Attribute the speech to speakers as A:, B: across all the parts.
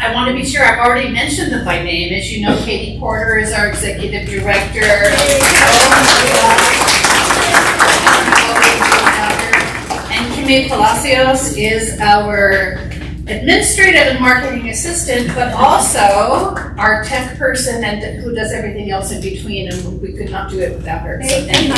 A: I want to be sure I've already mentioned them by name. As you know, Katie Porter is our executive director. And Kimmy Palacios is our administrative and marketing assistant, but also our tech person and who does everything else in between, and we could not do it without her. So thank you.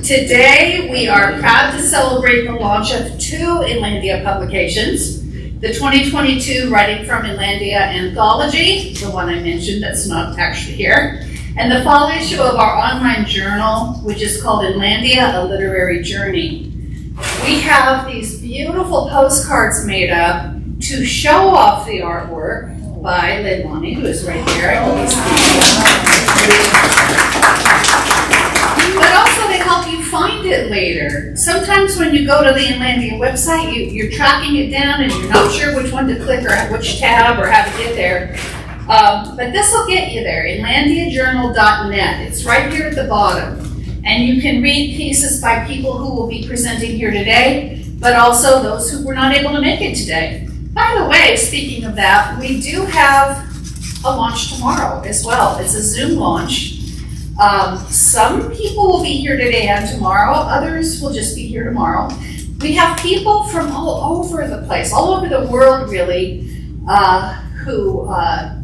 A: Today, we are proud to celebrate the launch of 2 Inlandia publications. The 2022 Writing from Inlandia Anthology, the one I mentioned that's not actually here, and the fall issue of our online journal, which is called Inlandia, A Literary Journey. We have these beautiful postcards made up to show off the artwork by Leilani, who is right there. But also they help you find it later. Sometimes when you go to the Inlandia website, you're tracking it down and you're not sure which one to click or which tab or how to get there. But this will get you there, inlandiajournal.net. It's right here at the bottom. And you can read pieces by people who will be presenting here today, but also those who were not able to make it today. By the way, speaking of that, we do have a launch tomorrow as well. It's a Zoom launch. Some people will be here today and tomorrow. Others will just be here tomorrow. We have people from all over the place, all over the world really, who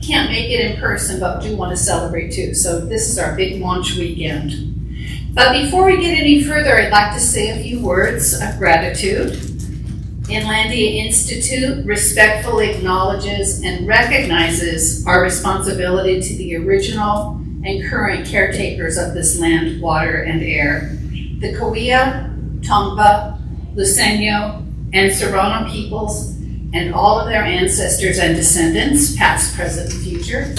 A: can't make it in person but do want to celebrate too. So this is our big launch weekend. But before we get any further, I'd like to say a few words of gratitude. Inlandia Institute respectfully acknowledges and recognizes our responsibility to the original and current caretakers of this land, water, and air. The Cahuilla, Tongva, Luiseño, and Serrano peoples, and all of their ancestors and descendants, past, present, and future.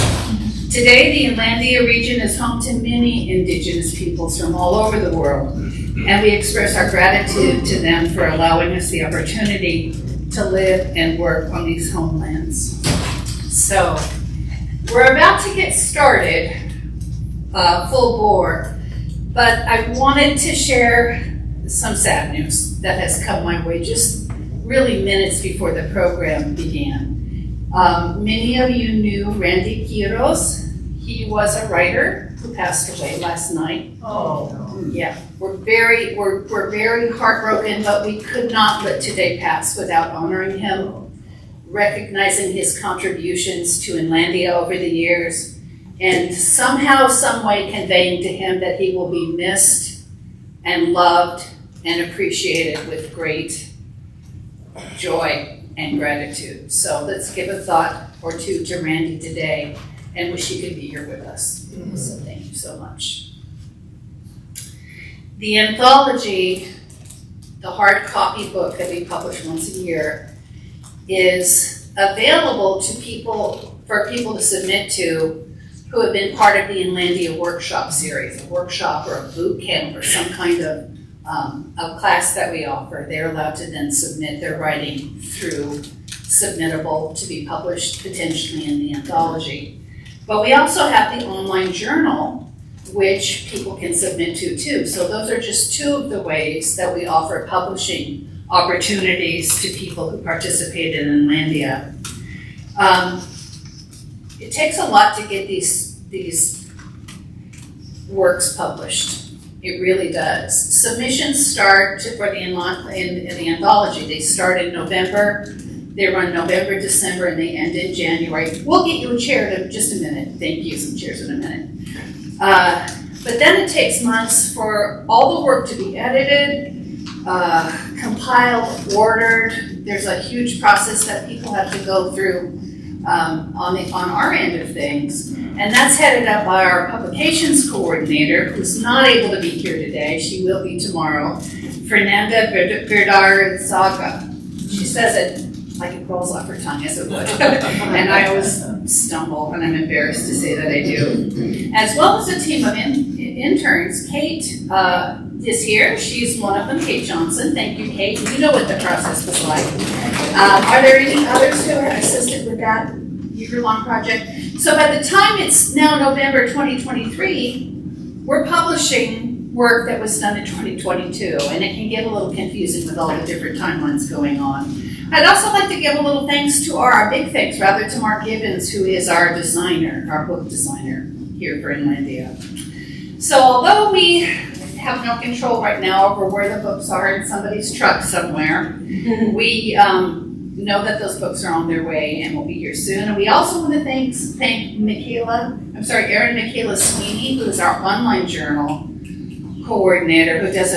A: Today, the Inlandia region is home to many indigenous peoples from all over the world, and we express our gratitude to them for allowing us the opportunity to live and work on these homelands. So, we're about to get started, full bore, but I wanted to share some sad news that has come my way just really minutes before the program began. Many of you knew Randy Quiros. He was a writer who passed away last night. Oh, yeah. We're very heartbroken, but we could not let today pass without honoring him, recognizing his contributions to Inlandia over the years, and somehow, some way conveying to him that he will be missed and loved and appreciated with great joy and gratitude. So let's give a thought or two to Randy today and wish he could be here with us. So thank you so much. The anthology, the hard copy book that we publish once a year, is available to people, for people to submit to who have been part of the Inlandia workshop series, a workshop or a boot camp or some kind of a class that we offer. They're allowed to then submit their writing through submittable to be published potentially in the anthology. But we also have the online journal, which people can submit to too. So those are just 2 of the ways that we offer publishing opportunities to people who participate in Inlandia. It takes a lot to get these works published. It really does. Submissions start for the anthology. They start in November. They run November, December, and they end in January. We'll get you a chair in just a minute. Thank you, some chairs in a minute. But then it takes months for all the work to be edited, compiled, ordered. There's a huge process that people have to go through on our end of things. And that's headed up by our publications coordinator, who's not able to be here today. She will be tomorrow, Fernanda Verdarzaga. She says it like it rolls off her tongue, as it would. And I always stumble, and I'm embarrassed to say that I do. As well as a team of interns. Kate is here. She's one of them, Kate Johnson. Thank you, Kate. You know what the process was like. Are there any others who have assisted with that year-long project? So by the time it's now November 2023, we're publishing work that was done in 2022, and it can get a little confusing with all the different timelines going on. I'd also like to give a little thanks to our big thanks rather to Mark Gibbons, who is our designer, our book designer here for Inlandia. So although we have no control right now over where the books are in somebody's truck somewhere, we know that those books are on their way and will be here soon. And we also want to thank Erin Michaela Sweeney, who is our online journal coordinator, who does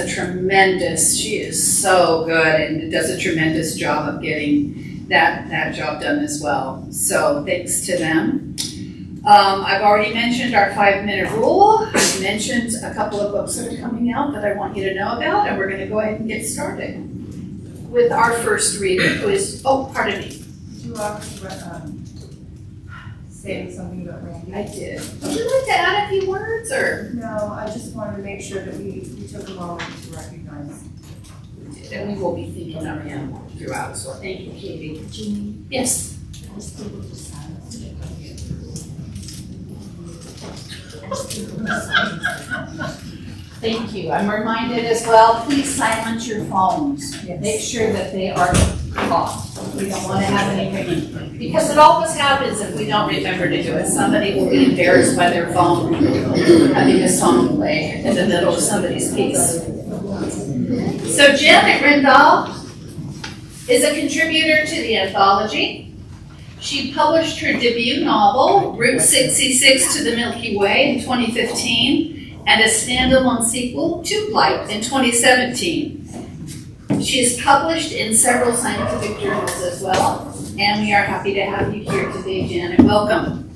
A: she is so good and does a tremendous job of getting that job done as well. So thanks to them. I've already mentioned our 5-minute rule. I've mentioned a couple of books that are coming out that I want you to know about, and we're going to go ahead and get started with our first reader, who is, pardon me.
B: Did you already say something about Randy?
A: I did. Would you like to add a few words, or?
B: No, I just wanted to make sure that we took a moment to recognize.
A: And we will be thinking of him throughout, so thank you, Katie.
C: Jeannie,
A: Yes.
C: I was able to silence it.
A: Thank you. I'm reminded as well, please silence your phones.
B: Yes.
A: Make sure that they are off. We don't want to have any ringing. Because it always happens if we don't remember to do it. Somebody will be embarrassed by their phone having a song play in the middle of somebody's piece. So Janet Rendall is a contributor to the anthology. She published her debut novel, Route 66 to the Milky Way, in 2015. And a standalone sequel, Tube Light, in 2017. She is published in several scientific journals as well, and we are happy to have you here today, Janet. Welcome.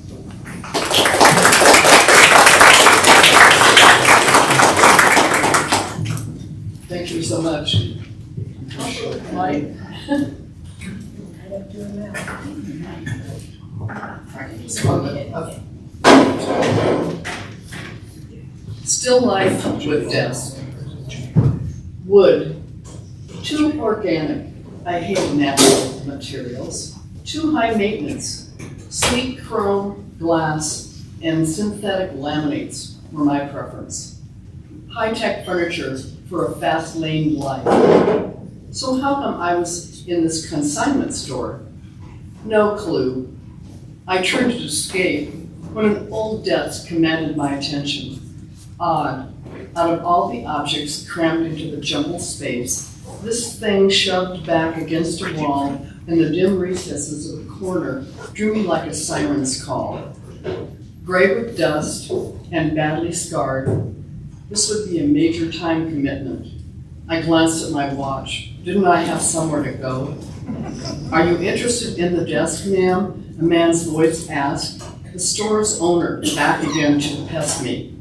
D: Thank you so much. Mike? Okay. Still life with death. Wood, too organic. I hate natural materials. Too high maintenance. Sleek chrome, glass, and synthetic laminates were my preference. High-tech furniture for a fast-lane life. So how come I was in this consignment store? No clue. I turned to escape when an old desk commanded my attention. Odd. Out of all the objects crammed into the jumbled space, this thing shoved back against a wall in the dim recesses of a corner drew me like a siren's call. Gray with dust and badly scarred, this would be a major time commitment. I glanced at my watch. Didn't I have somewhere to go? Are you interested in the desk, ma'am? A man's voice asked, the store's owner back again to pest me.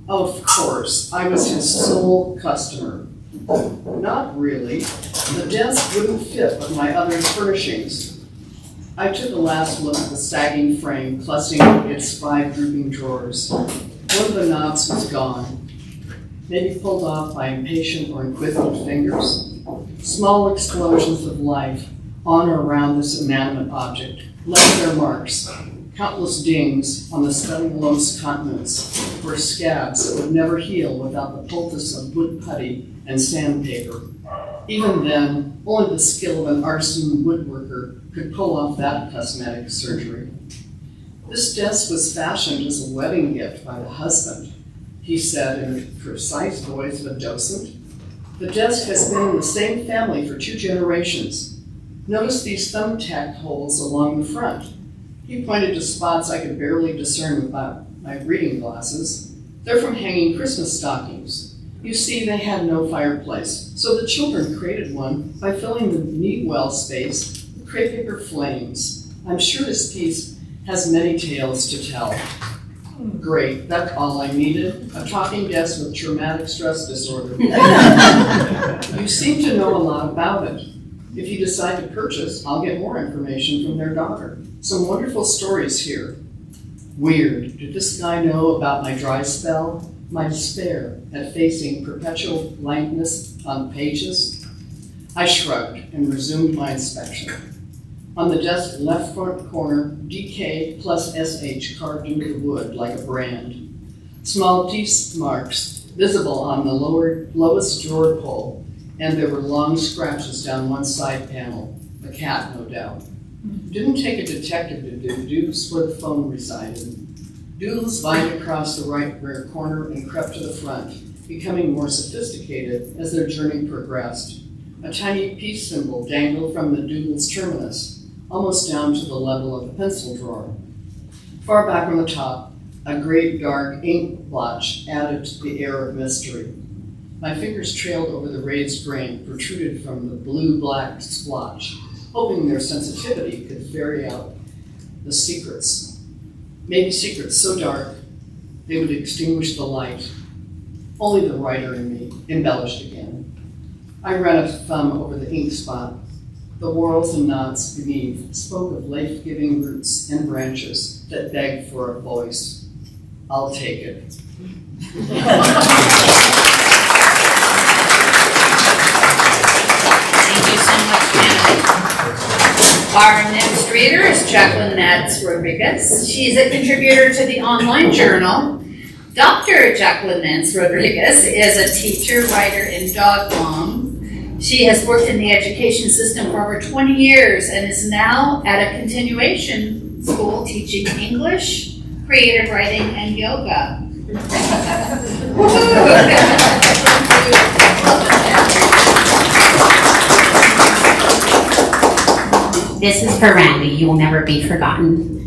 D: Of course, I was his sole customer. Not really. The desk wouldn't fit with my other furnishings. I took a last look at the sagging frame clustering its 5 drooping drawers. One of the knobs was gone, maybe pulled off by impatient or inquisitive fingers. Small explosions of life on or around this inanimate object left their marks. Countless dings on the cellulose continents were scabs that would never heal without the poultice of wood putty and sandpaper. Even then, only the skill of an artisan woodworker could pull off that cosmetic surgery. This desk was fashioned as a wedding gift by the husband, he said in the precise voice of a docent. The desk has been in the same family for 2 generations. Notice these thumbtack holes along the front. He pointed to spots I could barely discern without my reading glasses. They're from hanging Christmas stockings. You see, they had no fireplace, so the children created one by filling the neat well space with crepe paper flames. I'm sure this piece has many tales to tell. Great, that's all I needed. A talking desk with traumatic stress disorder. You seem to know a lot about it. If you decide to purchase, I'll get more information from their daughter. Some wonderful stories here. Weird, did this guy know about my dry spell? My despair at facing perpetual blankness on the pages? I shrugged and resumed my inspection. On the desk left front corner, DK plus SH carved into the wood like a brand. Small teeth marks visible on the lowest drawer pull, and there were long scratches down one side panel. A cat, no doubt. Didn't take a detective to deduce where the phone resided. Doodles vined across the right rear corner and crept to the front, becoming more sophisticated as their journey progressed. A tiny peace symbol dangled from the doodle's terminus, almost down to the level of the pencil drawer. Far back on the top, a great dark ink blotch added to the air of mystery. My fingers trailed over the raised grain protruded from the blue-black splotch, hoping their sensitivity could ferry out the secrets. Maybe secrets so dark they would extinguish the light. Only the writer in me embellished again. I ran a thumb over the ink spot. The whorls and knots beneath spoke of life-giving roots and branches that begged for a voice. I'll take it.
A: Thank you so much, Janet. Our next reader is Jacqueline Nats Rodriguez. She's a contributor to the online journal. Dr. Jacqueline Nats Rodriguez is a teacher, writer, and dog mom. She has worked in the education system for over 20 years and is now at a continuation school teaching English, creative writing, and yoga.
E: This is for Randy. You will never be forgotten.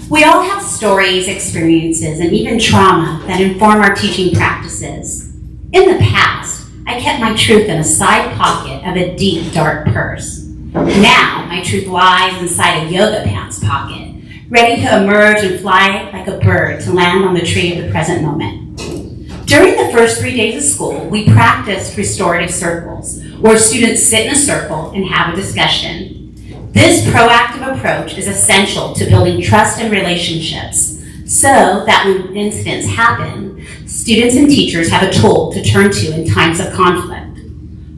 E: We all have stories, experiences, and even trauma that inform our teaching practices. In the past, I kept my truth in a side pocket of a deep, dark purse. Now, my truth lies inside a yoga pants pocket, ready to emerge and fly like a bird to land on the tree of the present moment. During the first 3 days of school, we practiced restorative circles, where students sit in a circle and have a discussion. This proactive approach is essential to building trust and relationships so that when incidents happen, students and teachers have a tool to turn to in times of conflict.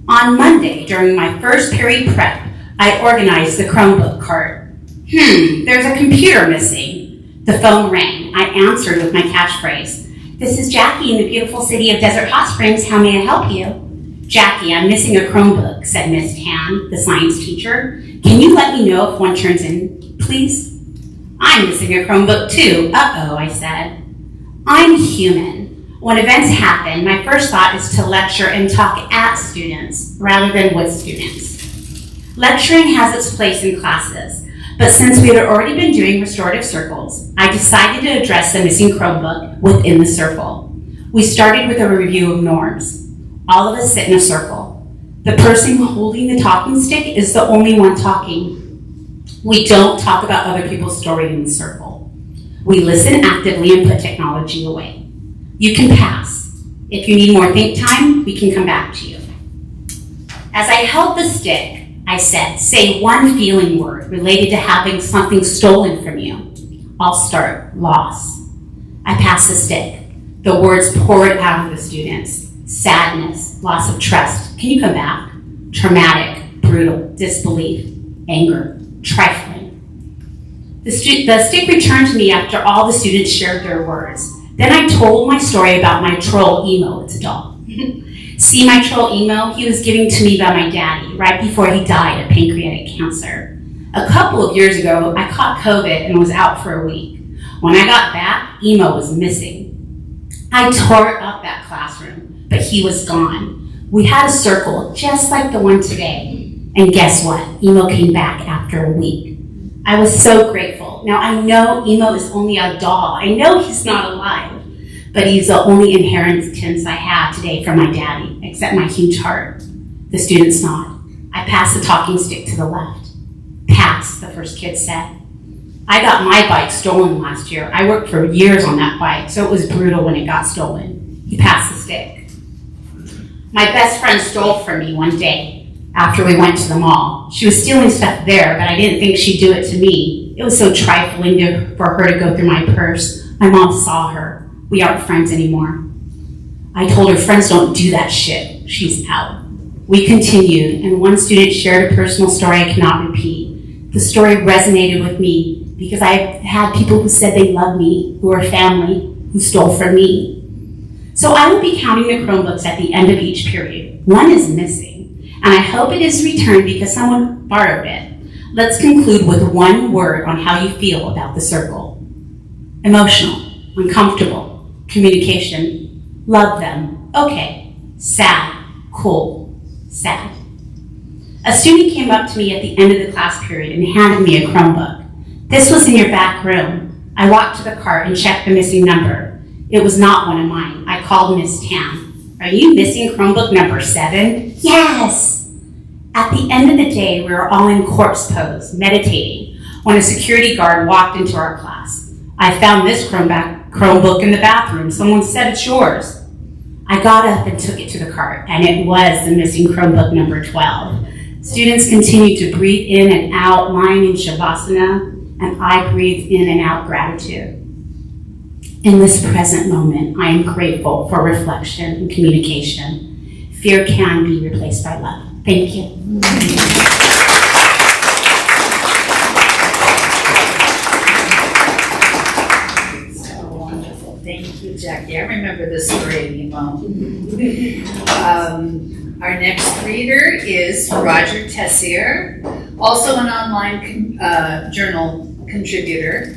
E: On Monday, during my first period prep, I organized the Chromebook cart. There's a computer missing. The phone rang. I answered with my catchphrase. This is Jackie in the beautiful city of Desert Hot Springs. How may I help you? Jackie, I'm missing a Chromebook, said Miss Tan, the science teacher. Can you let me know if one turns in, please? I'm missing a Chromebook too. Uh-oh, I said. I'm human. When events happen, my first thought is to lecture and talk at students rather than with students. Lecturing has its place in classes, but since we had already been doing restorative circles, I decided to address the missing Chromebook within the circle. We started with a review of norms. All of us sit in a circle. The person holding the talking stick is the only one talking. We don't talk about other people's story in the circle. We listen actively and put technology away. You can pass. If you need more think time, we can come back to you. As I held the stick, I said, say one feeling word related to having something stolen from you. I'll start, loss. I passed the stick. The words poured out of the students. Sadness, loss of trust. Can you come back? Traumatic, brutal, disbelief, anger, trifling. The stick returned to me after all the students shared their words. Then I told my story about my troll emo. It's a doll. See my troll emo? He was given to me by my daddy right before he died of pancreatic cancer. A couple of years ago, I caught COVID and was out for a week. When I got back, emo was missing. I tore up that classroom, but he was gone. We had a circle just like the one today. And guess what? Emo came back after a week. I was so grateful. Now I know Emo is only a doll. I know he's not alive, but he's the only inheritance I have today from my daddy, except my huge heart. The students nod. I pass the talking stick to the left. Pass, the first kid said. I got my bike stolen last year. I worked for years on that bike, so it was brutal when it got stolen. He passed the stick. My best friend stole from me one day after we went to the mall. She was stealing stuff there, but I didn't think she'd do it to me. It was so trifling for her to go through my purse. My mom saw her. We aren't friends anymore. I told her friends don't do that shit. She's out. We continued, and one student shared a personal story I cannot repeat. The story resonated with me because I had people who said they loved me, who were family, who stole from me. So I will be counting the Chromebooks at the end of each period. One is missing, and I hope it is returned because someone borrowed it. Let's conclude with one word on how you feel about the circle. Emotional, uncomfortable, communication, love them, okay, sad, cool, sad. A student came up to me at the end of the class period and handed me a Chromebook. This was in your back room. I walked to the cart and checked the missing number. It was not one of mine. I called Miss Tam. Are you missing Chromebook number 7? Yes! At the end of the day, we were all in corpse pose, meditating, when a security guard walked into our class. I found this Chromebook in the bathroom. Someone said it's yours. I got up and took it to the cart, and it was the missing Chromebook number 12. Students continued to breathe in and out, lying in Shavasana, and I breathed in and out gratitude. In this present moment, I am grateful for reflection and communication. Fear can be replaced by love. Thank you.
A: So wonderful. Thank you, Jackie. I remember this story, our next reader is Roger Tessier, also an online journal contributor.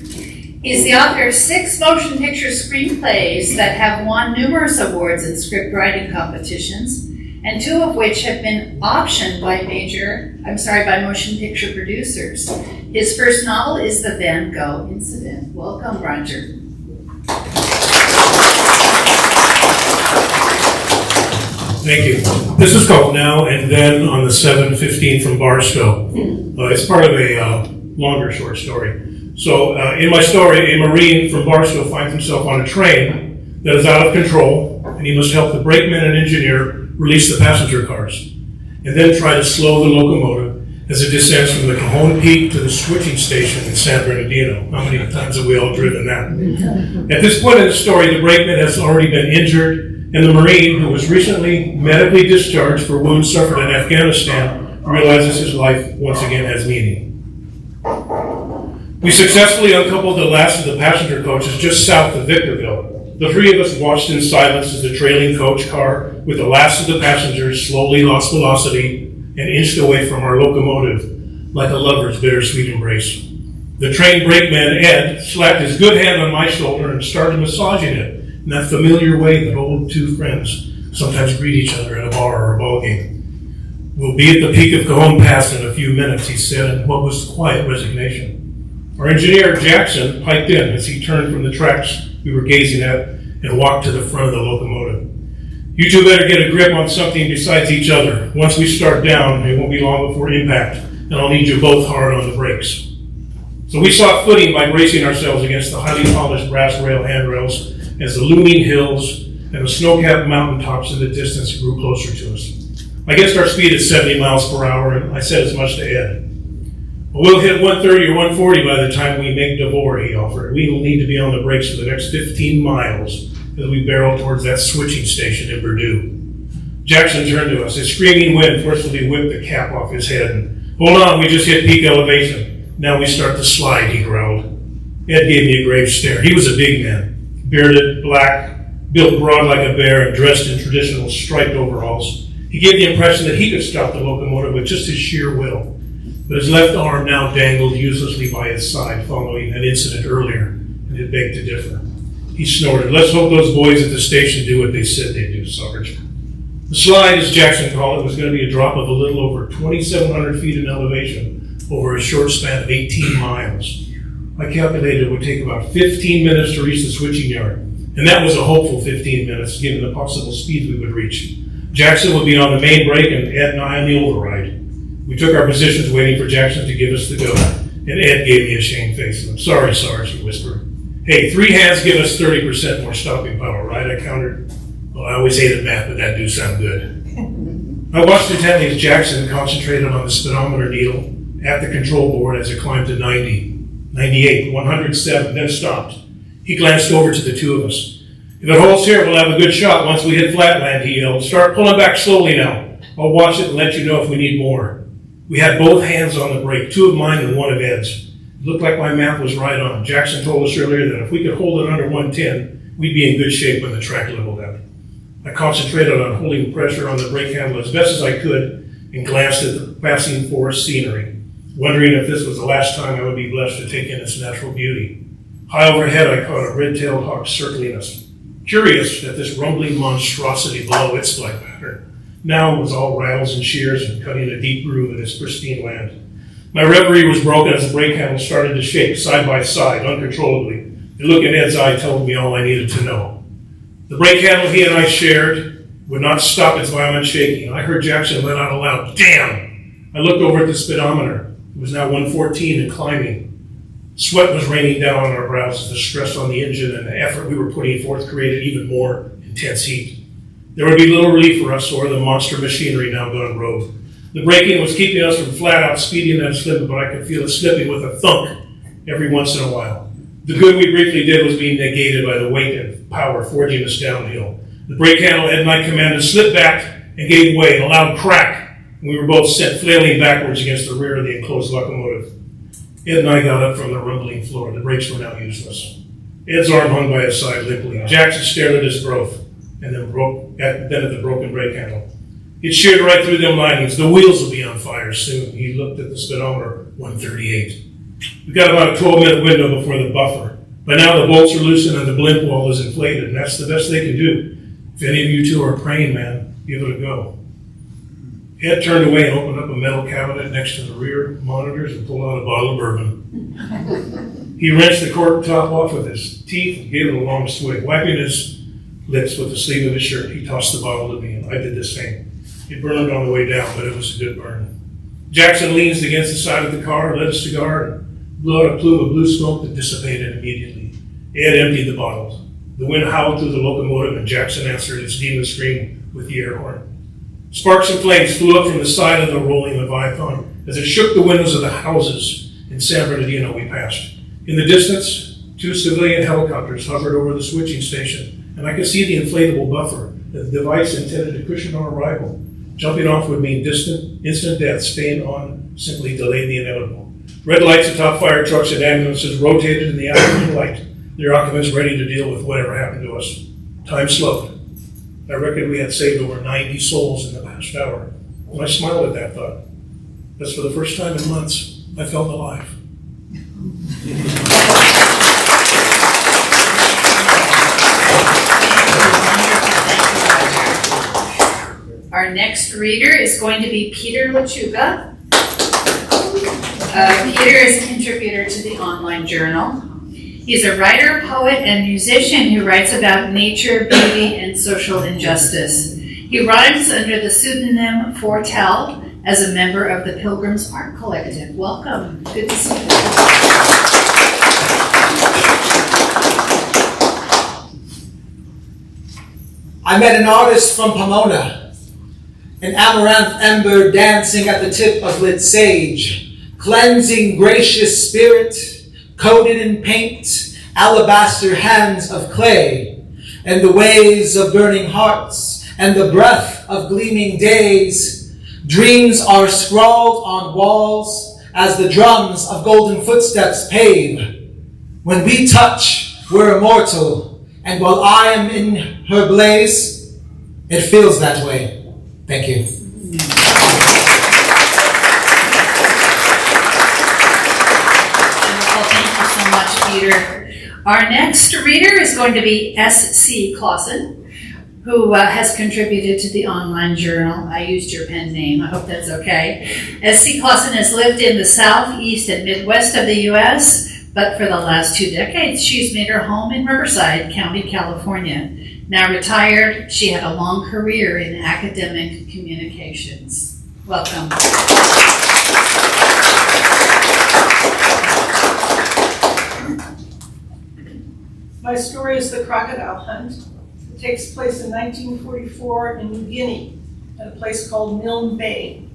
A: He's the author of 6 motion picture screenplays that have won numerous awards in script writing competitions, and 2 of which have been optioned by motion picture producers. His first novel is The Van Gogh Incident. Welcome, Roger.
F: Thank you. This is called Now and Then on the 7:15 from Barstow. It's part of a longer short story. So in my story, a Marine from Barstow finds himself on a train that is out of control, and he must help the brakeman and engineer release the passenger cars, and then try to slow the locomotive as it descends from the Cajon Peak to the switching station in San Bernardino. How many times have we all driven that? At this point in the story, the brakeman has already been injured, and the Marine, who was recently medically discharged for wounds suffered in Afghanistan, realizes his life once again has meaning. We successfully uncoupled the last of the passenger coaches just south of Victorville. The 3 of us watched in silence as the trailing coach car with the last of the passengers slowly lost velocity and inched away from our locomotive like a lover's bittersweet embrace. The train brakeman, Ed, slapped his good hand on my shoulder and started massaging it in that familiar way that old 2 friends sometimes greet each other at a bar or a ball game. We'll be at the peak of Cajon Pass in a few minutes, he said in what was quiet resignation. Our engineer, Jackson, piped in as he turned from the tracks we were gazing at and walked to the front of the locomotive. You 2 better get a grip on something besides each other. Once we start down, it won't be long before impact, and I'll need you both hard on the brakes. So we sought footing by bracing ourselves against the highly polished brass rail handrails as the looming hills and the snow-capped mountaintops in the distance grew closer to us. I guessed our speed at 70 miles per hour, and I said as much to Ed. We'll hit 130 or 140 by the time we make Devore, he offered. We will need to be on the brakes for the next 15 miles as we barrel towards that switching station in Purdue. Jackson turned to us. His screaming wind forcefully whipped the cap off his head. And, hold on, we just hit peak elevation. Now we start to slide, he growled. Ed gave me a grave stare. He was a big man, bearded, black, built broad like a bear, and dressed in traditional striped overalls. He gave the impression that he could stop the locomotive with just his sheer will. But his left arm now dangled uselessly by his side following an incident earlier, and it begged to differ. He snorted. Let's hope those boys at the station do what they said they'd do, Sarge. The slide, as Jackson called it, was going to be a drop of a little over 2,700 feet in elevation over a short span of 18 miles. I calculated it would take about 15 minutes to reach the switching yard, and that was a hopeful 15 minutes given the possible speed we would reach. Jackson would be on the main brake and Ed and I on the override. We took our positions waiting for Jackson to give us the go, and Ed gave me a shamed face. I'm sorry, Sarge, he whispered. Hey, 3 hands give us 30% more stopping power, right? I countered. Well, I always hated math, but that do sound good. I watched intently as Jackson concentrated on the speedometer needle at the control board as it climbed to 90, 98, 107, then stopped. He glanced over to the 2 of us. If it holds here, we'll have a good shot once we hit flatland, he yelled. Start pulling back slowly now. I'll watch it and let you know if we need more. We had both hands on the brake, 2 of mine and 1 of Ed's. It looked like my math was right on. Jackson told us earlier that if we could hold it under 110, we'd be in good shape when the track leveled out. I concentrated on holding pressure on the brake handle as best as I could and glanced at the passing forest scenery, wondering if this was the last time I would be blessed to take in its natural beauty. High overhead, I caught a red-tailed hawk circling us, curious at this rumbling monstrosity below its flight pattern. Now it was all rattles and shears and cutting a deep groove in its pristine land. My reverie was broken as the brake handle started to shake side by side uncontrollably. The look in Ed's eye told me all I needed to know. The brake handle he and I shared would not stop its violent shaking. I heard Jackson let out a loud, "Damn!" I looked over at the speedometer. It was now 114 and climbing. Sweat was raining down on our brows as the stress on the engine and the effort we were putting forth created even more intense heat. There would be little relief for us or the monster machinery now gone rogue. The braking was keeping us from flat out speeding at its limit, but I could feel it slipping with a thunk every once in a while. The good we briefly did was being negated by the weight and power forging us downhill. The brake handle Ed and I commanded slipped back and gave way in a loud crack, and we were both sent flailing backwards against the rear of the enclosed locomotive. Ed and I got up from the rumbling floor. The brakes were now useless. Ed's arm hung by his side limply. Jackson stared at his growth and then at the broken brake handle. It sheared right through them linings. The wheels will be on fire soon. He looked at the speedometer, 138. We got about a 12-minute window before the buffer. By now the bolts are loosened and the blimp wall is inflated, and that's the best they can do. If any of you two are praying, man, give it a go. Ed turned away and opened up a metal cabinet next to the rear monitors and pulled out a bottle of bourbon. He wrenched the cork top off with his teeth and gave it a long swig. Wiping his lips with the sleeve of his shirt, he tossed the bottle to me, and I did the same. It burned on the way down, but it was a good burn. Jackson leaned against the side of the car, lit a cigar, and blew out a plume of blue smoke that dissipated immediately. Ed emptied the bottles. The wind howled through the locomotive, and Jackson answered its demon scream with the air horn. Sparks and flames flew up from the side of the rolling Leviathan as it shook the windows of the houses in San Bernardino we passed. In the distance, 2 civilian helicopters hovered over the switching station, and I could see the inflatable buffer, the device intended to cushion our arrival. Jumping off would mean instant death. Staying on simply delayed the inevitable. Red lights atop fire trucks and ambulances rotated in the afternoon light, their occupants ready to deal with whatever happened to us. Time slowed. I reckon we had saved over 90 souls in the past hour. And I smiled at that thought. Because for the first time in months, I felt alive.
A: Our next reader is going to be Peter Lechuga. Peter is a contributor to the online journal. He's a writer, poet, and musician who writes about nature, beauty, and social injustice. He rhymes under the pseudonym Fortel as a member of the Pilgrims Art Collective. Welcome. Good to see you.
G: I met an artist from Pomona, an amaranth ember dancing at the tip of lit sage, cleansing gracious spirit, coated in paint, alabaster hands of clay, and the waves of burning hearts, and the breath of gleaming days. Dreams are scrawled on walls as the drums of golden footsteps pave. When we touch, we're immortal, and while I am in her blaze, it feels that way. Thank you.
A: Well, thank you so much, Peter. Our next reader is going to be S.C. Clausen, who has contributed to the online journal. I used your pen name. I hope that's okay. S.C. Clausen has lived in the southeast and midwest of the U.S., but for the last 2 decades, she's made her home in Riverside County, California. Now retired, she had a long career in academic communications. Welcome.
H: My story is The Crocodile Hunt. It takes place in 1944 in New Guinea at a place called Milne Bay.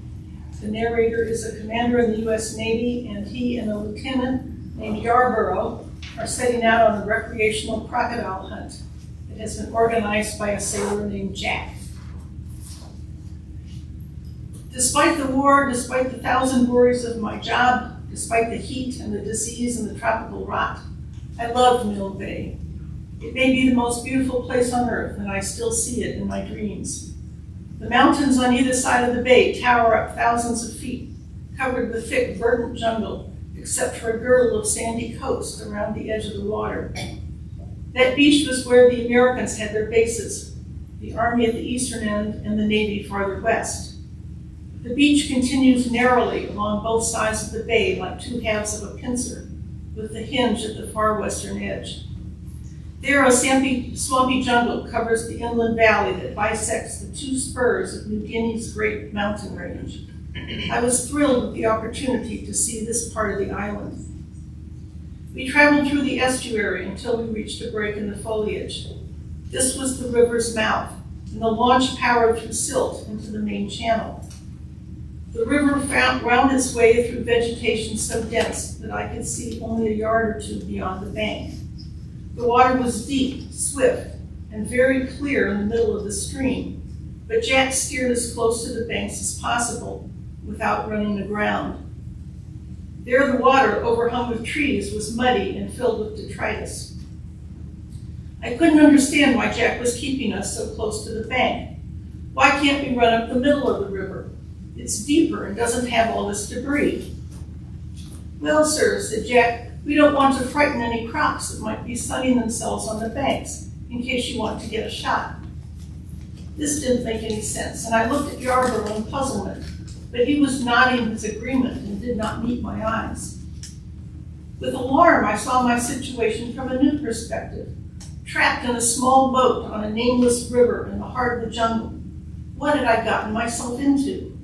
H: The narrator is a commander in the U.S. Navy, and he and a lieutenant named Yarborough are setting out on a recreational crocodile hunt. It has been organized by a sailor named Jack. Despite the war, despite the 1,000 worries of my job, despite the heat and the disease and the tropical rot, I loved Milne Bay. It may be the most beautiful place on earth, and I still see it in my dreams. The mountains on either side of the bay tower up thousands of feet, covered with thick, verdant jungle, except for a girdle of sandy coast around the edge of the water. That beach was where the Americans had their bases, the Army at the eastern end and the Navy farther west. The beach continues narrowly along both sides of the bay like two halves of a pincer, with the hinge at the far western edge. There, a swampy jungle covers the inland valley that bisects the two spurs of New Guinea's great mountain range. I was thrilled with the opportunity to see this part of the island. We traveled through the estuary until we reached a break in the foliage. This was the river's mouth, and the launch powered through silt into the main channel. The river wound its way through vegetation so dense that I could see only a yard or two beyond the bank. The water was deep, swift, and very clear in the middle of the stream, but Jack steered as close to the banks as possible without running aground. There the water, overhung with trees, was muddy and filled with detritus. I couldn't understand why Jack was keeping us so close to the bank. Why can't we run up the middle of the river? It's deeper and doesn't have all this debris. Well, sir, said Jack, we don't want to frighten any crocs that might be sunning themselves on the banks in case you want to get a shot. This didn't make any sense, and I looked at Yarborough in puzzlement, but he was nodding his agreement and did not meet my eyes. With alarm, I saw my situation from a new perspective, trapped in a small boat on a nameless river in the heart of the jungle. What had I gotten myself into?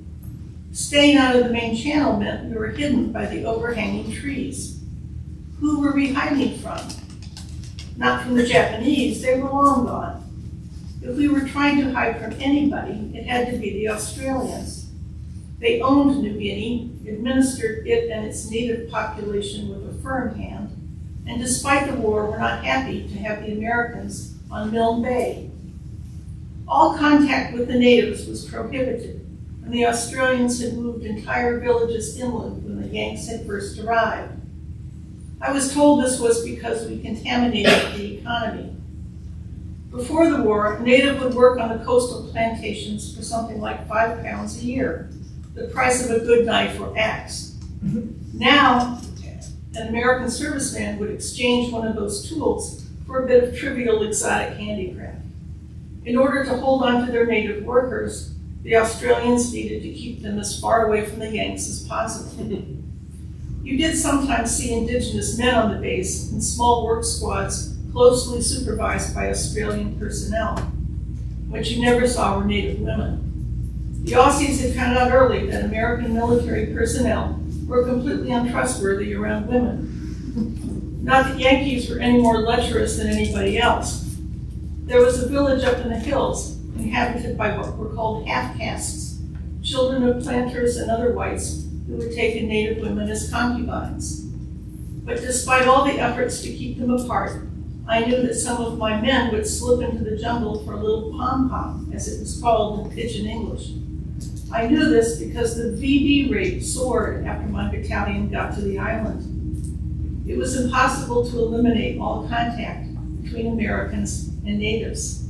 H: Staying out of the main channel meant we were hidden by the overhanging trees. Who were we hiding from? Not from the Japanese, they were long gone. If we were trying to hide from anybody, it had to be the Australians. They owned New Guinea, administered it and its native population with a firm hand, and despite the war, were not happy to have the Americans on Milne Bay. All contact with the natives was prohibited, and the Australians had moved entire villages inland when the Yanks had first arrived. I was told this was because we contaminated the economy. Before the war, a native would work on the coastal plantations for something like £5 a year, the price of a good knife or axe. Now, an American serviceman would exchange one of those tools for a bit of trivial exotic handicraft. In order to hold on to their native workers, the Australians needed to keep them as far away from the Yanks as possible. You did sometimes see indigenous men on the base in small work squads closely supervised by Australian personnel. What you never saw were native women. The Aussies had found out early that American military personnel were completely untrustworthy around women. Not that Yankees were any more lecherous than anybody else. There was a village up in the hills inhabited by what were called half-castes, children of planters and other whites who would take in native women as concubines. But despite all the efforts to keep them apart, I knew that some of my men would slip into the jungle for a little pom-pom, as it was called in pidgin English. I knew this because the VD rate soared after my battalion got to the island. It was impossible to eliminate all contact between Americans and natives.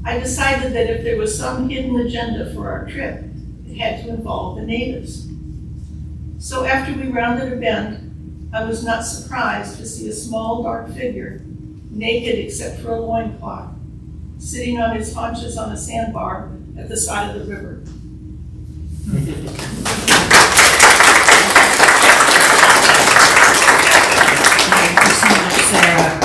H: I decided that if there was some hidden agenda for our trip, it had to involve the natives. So after we rounded a bend, I was not surprised to see a small, dark figure, naked except for a loincloth, sitting on his haunches on a sandbar at the side of the river.
A: Thank you so much, Sarah.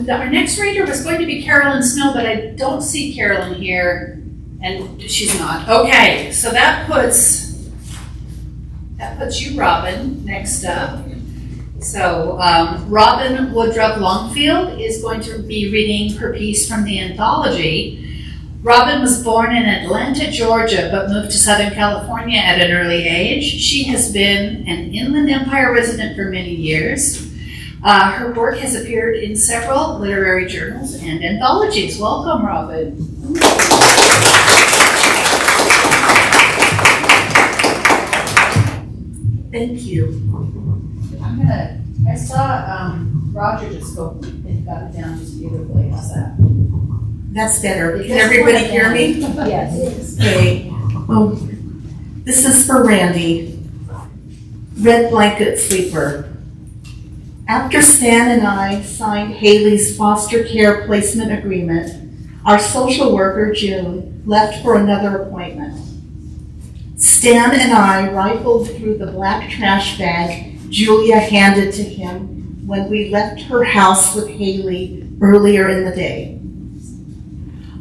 A: Our next reader was going to be Carolyn Snow, but I don't see Carolyn here, and she's not. Okay, so that puts you, Robin, next up. So Robin Woodruff Longfield is going to be reading her piece from the anthology. Robin was born in Atlanta, Georgia, but moved to Southern California at an early age. She has been an Inland Empire resident for many years. Her work has appeared in several literary journals and anthologies. Welcome, Robin.
I: Thank you.
A: I'm gonna I saw, Roger just spoke and got it down just beautifully, how's that?
I: That's better. Can everybody hear me?
A: Yes.
I: Okay. Well, this is for Randy. Red blanket sleeper. After Stan and I signed Haley's foster care placement agreement, our social worker, June, left for another appointment. Stan and I rifled through the black trash bag Julia handed to him when we left her house with Haley earlier in the day.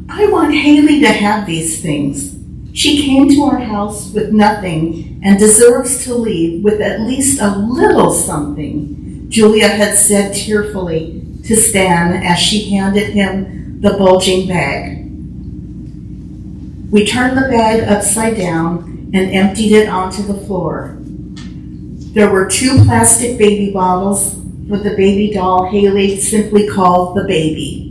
I: I want Haley to have these things. She came to our house with nothing and deserves to leave with at least a little something, Julia had said tearfully to Stan as she handed him the bulging bag. We turned the bag upside down and emptied it onto the floor. There were 2 plastic baby bottles with the baby doll Haley simply called the baby.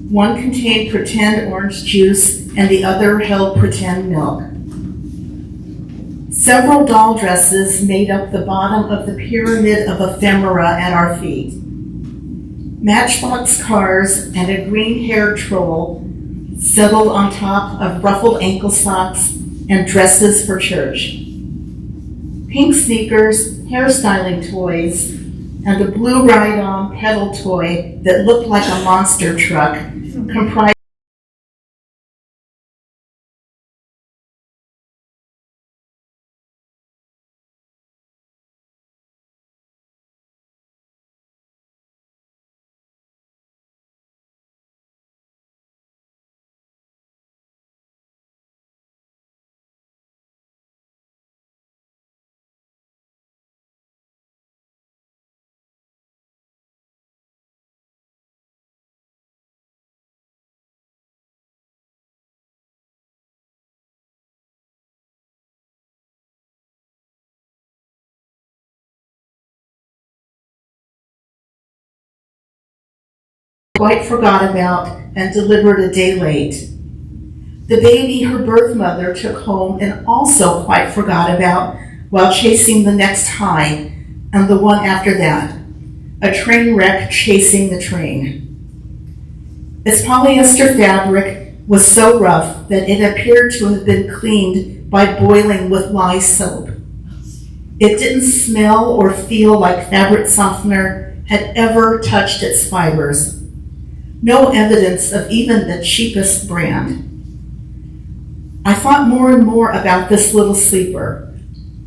I: One contained pretend orange juice and the other held pretend milk. Several doll dresses made up the bottom of the pyramid of ephemera at our feet. Matchbox cars and a green-haired troll settled on top of ruffled ankle socks and dresses for church. Pink sneakers, hairstyling toys, and a blue ride-on pedal toy that looked like a monster truck comprised quite forgot about and delivered a day late. The baby her birth mother took home and also quite forgot about while chasing the next high and the one after that, a train wreck chasing the train. Its polyester fabric was so rough that it appeared to have been cleaned by boiling with lye soap. It didn't smell or feel like fabric softener had ever touched its fibers. No evidence of even the cheapest brand. I thought more and more about this little sleeper.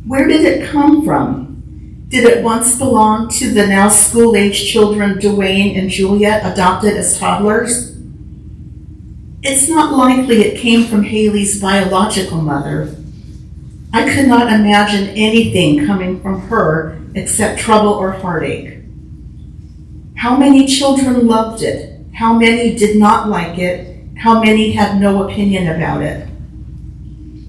I: Where did it come from? Did it once belong to the now school-age children Dwayne and Julia adopted as toddlers? It's not likely it came from Haley's biological mother. I could not imagine anything coming from her except trouble or heartache. How many children loved it? How many did not like it? How many had no opinion about it?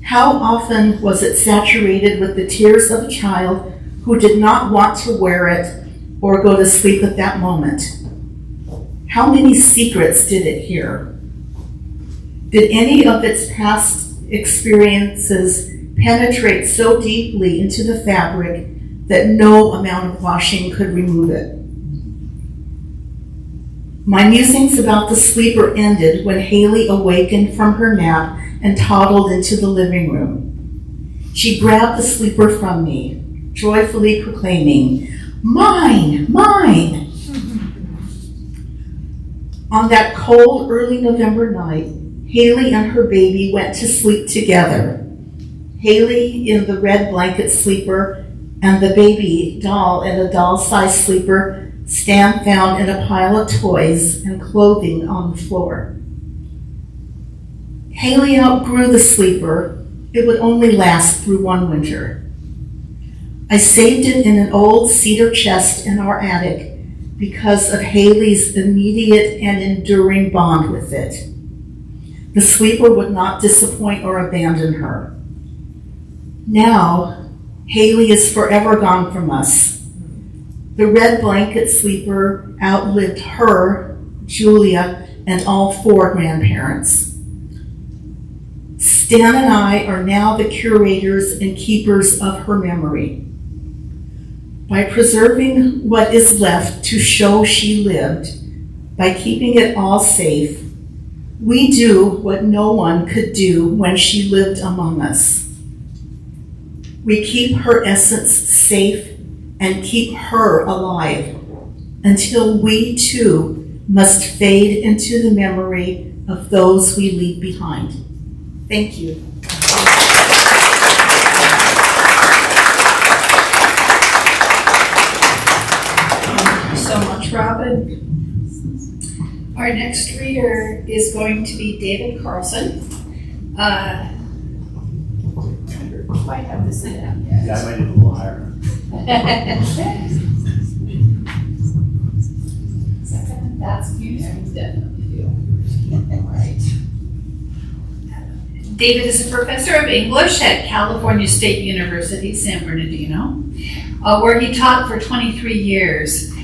I: How often was it saturated with the tears of a child who did not want to wear it or go to sleep at that moment? How many secrets did it hear? Did any of its past experiences penetrate so deeply into the fabric that no amount of washing could remove it? My musings about the sleeper ended when Haley awakened from her nap and toddled into the living room. She grabbed the sleeper from me, joyfully proclaiming, "Mine, mine!" On that cold, early November night, Haley and her baby went to sleep together. Haley in the red blanket sleeper and the baby doll in a doll-sized sleeper Stan found in a pile of toys and clothing on the floor. Haley outgrew the sleeper. It would only last through one winter. I saved it in an old cedar chest in our attic because of Haley's immediate and enduring bond with it. The sleeper would not disappoint or abandon her. Now, Haley is forever gone from us. The red blanket sleeper outlived her, Julia, and all 4 grandparents. Stan and I are now the curators and keepers of her memory. By preserving what is left to show she lived, by keeping it all safe, we do what no one could do when she lived among us. We keep her essence safe and keep her alive until we too must fade into the memory of those we leave behind. Thank you. Thank you so much, Robin.
A: Our next reader is going to be David Carlson. I don't quite have this in down yet.
J: Yeah, I might need a little higher.
A: Second, that's you, definitely do. All right. David is a professor of English at California State University, San Bernardino, where he taught for 23 years.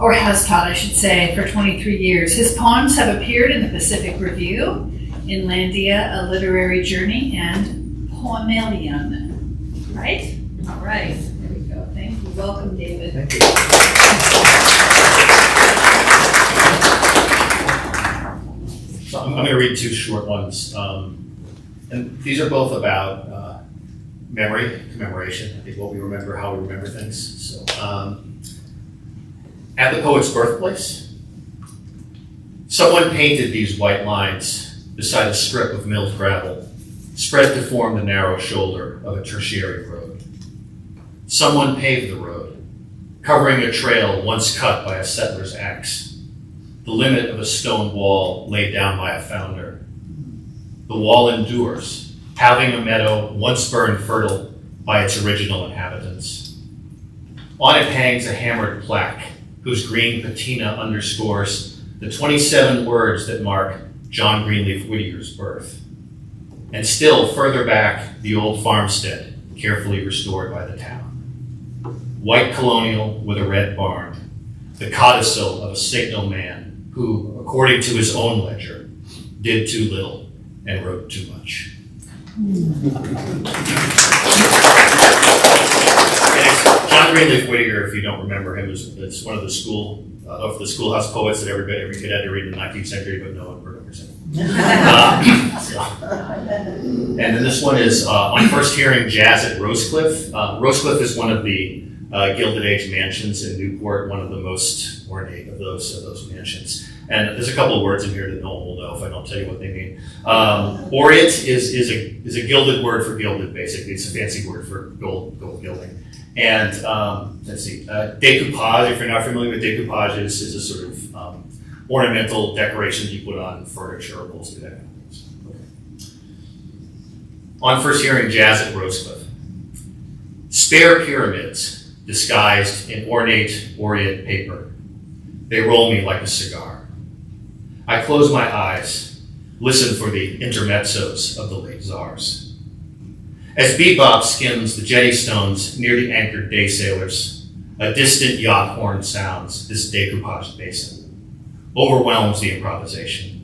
A: Or has taught, I should say, for 23 years. His poems have appeared in the Pacific Review, Inlandia, A Literary Journey, and Poemelian. Right? All right, there we go. Thank you. Welcome, David.
J: Thank you. So I'm going to read two short ones. And these are both about memory, commemoration. I think what we remember, how we remember things. So, at the poet's birthplace, someone painted these white lines beside a strip of milled gravel, spread to form the narrow shoulder of a tertiary road. Someone paved the road, covering a trail once cut by a settler's axe, the limit of a stone wall laid down by a founder. The wall endures, halving a meadow once burned fertile by its original inhabitants. On it hangs a hammered plaque, whose green patina underscores the 27 words that mark John Greenleaf Whittier's birth. And still further back, the old farmstead, carefully restored by the town. White colonial with a red barn, the codicil of a signal man who, according to his own ledger, did too little and wrote too much. John Greenleaf Whittier, if you don't remember him, is one of the schoolhouse poets that every kid had to read in the 19th century, but no one remembers him. And then this one is on first hearing jazz at Rosecliff. Rosecliff is one of the Gilded Age mansions in Newport, one of the most ornate of those mansions. And there's a couple of words in here that no one will know if I don't tell you what they mean. Orient is a gilded word for gilded, basically. It's a fancy word for gold gilding. And let's see, decoupage, if you're not familiar with decoupage, is a sort of ornamental decoration you put on furniture or upholstery, that kind of things. Okay. On first hearing jazz at Rosecliff. Spare pyramids disguised in ornate Orient paper. They roll me like a cigar. I close my eyes, listen for the intermezzos of the late czars. As bebop skims the jetty stones near the anchored day sailors, a distant yacht horn sounds this decoupaged basin, overwhelms the improvisation.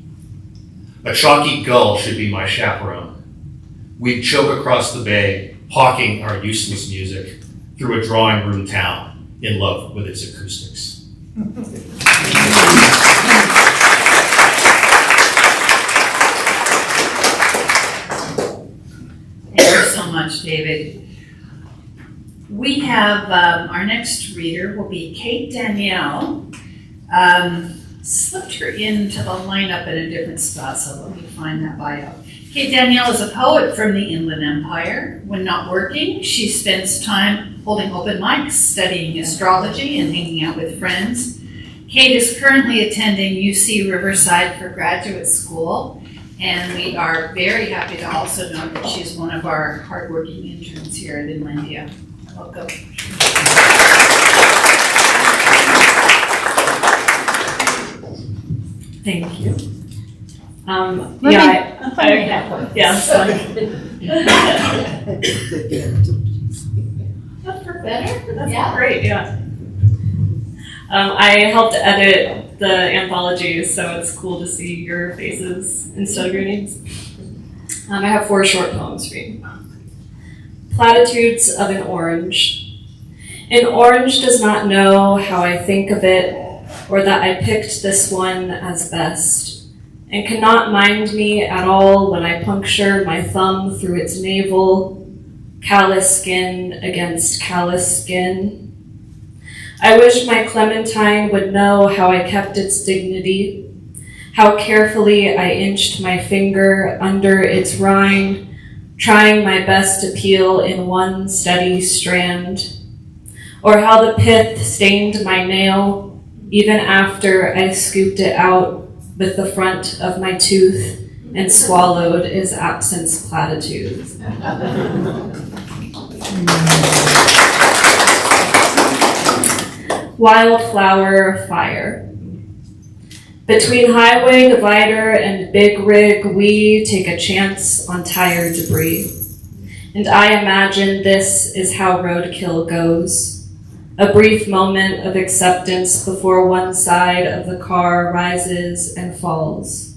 J: A chalky gull should be my chaperone. We'd choke across the bay, hawking our useless music through a drawing room town in love with its acoustics.
A: Thank you so much, David. We have our next reader will be Kate Danielle. Slipped her into the lineup in a different spot, so let me find that bio. Kate Danielle is a poet from the Inland Empire. When not working, she spends time holding open mics, studying astrology, and hanging out with friends. Kate is currently attending UC Riverside for graduate school, and we are very happy to also know that she's one of our hardworking interns here at Inlandia. Welcome.
K: Thank you.
A: That's for better?
K: That's
A: Yeah.
K: great, yeah. I helped edit the anthology, so it's cool to see your faces instead of your names. I have 4 short poems for you. Platitudes of an Orange. And orange does not know how I think of it, or that I picked this one as best, and cannot mind me at all when I puncture my thumb through its navel, callous skin against callous skin. I wish my clementine would know how I kept its dignity, how carefully I inched my finger under its rind, trying my best to peel in one steady strand, or how the pith stained my nail even after I scooped it out with the front of my tooth and swallowed its absence platitudes. Wildflower fire. Between highway divider and big rig, we take a chance on tire debris. And I imagine this is how roadkill goes. A brief moment of acceptance before one side of the car rises and falls.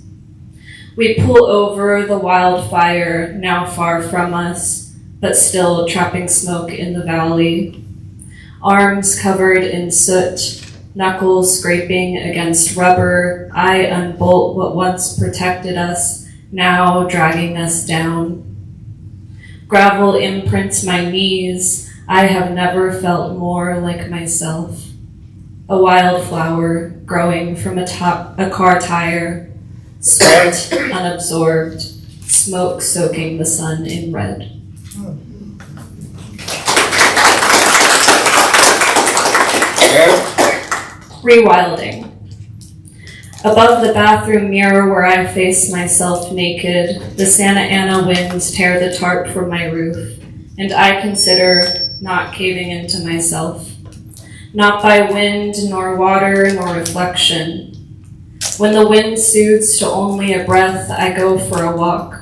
K: We pull over the wildfire, now far from us, but still trapping smoke in the valley. Arms covered in soot, knuckles scraping against rubber, I unbolt what once protected us, now dragging us down. Gravel imprints my knees, I have never felt more like myself. A wildflower growing from a car tire, sweat unabsorbed, smoke soaking the sun in red. Rewilding. Above the bathroom mirror where I face myself naked, the Santa Ana winds tear the tarp from my roof, and I consider not caving into myself. Not by wind, nor water, nor reflection. When the wind soothes to only a breath, I go for a walk.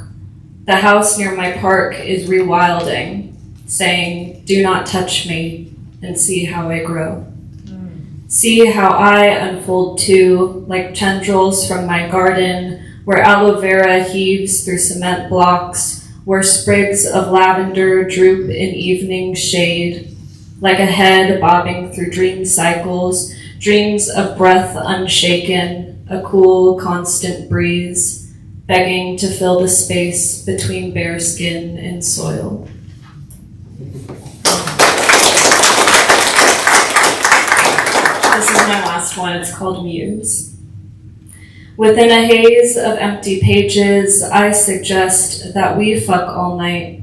K: The house near my park is rewilding, saying, "Do not touch me, and see how I grow." See how I unfold too, like tendrils from my garden, where aloe vera heaves through cement blocks, where sprigs of lavender droop in evening shade, like a head bobbing through dream cycles, dreams of breath unshaken, a cool, constant breeze, begging to fill the space between bare skin and soil. This is my last one. It's called Muse. Within a haze of empty pages, I suggest that we fuck all night.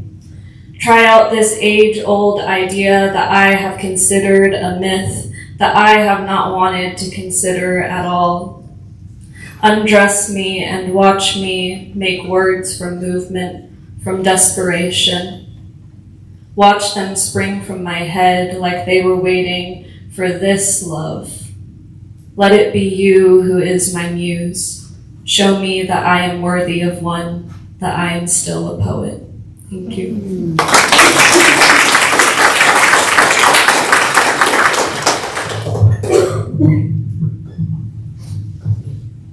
K: Try out this age-old idea that I have considered a myth, that I have not wanted to consider at all. Undress me and watch me make words from movement, from desperation. Watch them spring from my head like they were waiting for this love. Let it be you who is my muse. Show me that I am worthy of one, that I am still a poet. Thank you.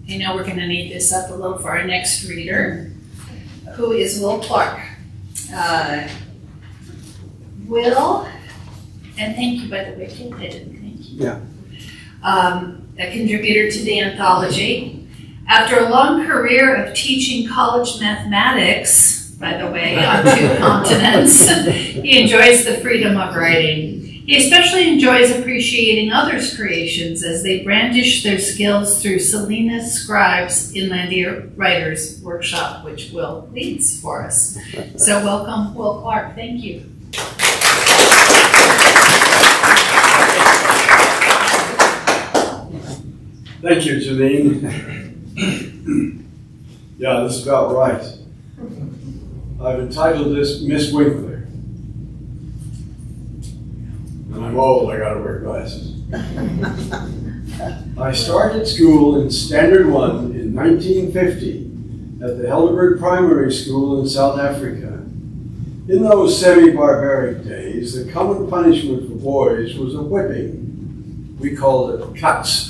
A: You know, we're gonna need this up a little for our next reader, who is Will Clark. Will, and thank you, by the way, Kate, thank you.
L: Yeah.
A: A contributor to the anthology. After a long career of teaching college mathematics, by the way, on 2 continents, he enjoys the freedom of writing. He especially enjoys appreciating others' creations as they brandish their skills through Selena Scribe's Inlandia Writers Workshop, which Will leads for us. So welcome, Will Clark. Thank you.
L: Thank you, Janine. Yeah, this is about right. I've entitled this Miss Winkler. And I'm old, I gotta wear glasses. I started school in Standard 1 in 1950 at the Helderberg Primary School in South Africa. In those semi-barbaric days, the common punishment for boys was a whipping. We called it cuts,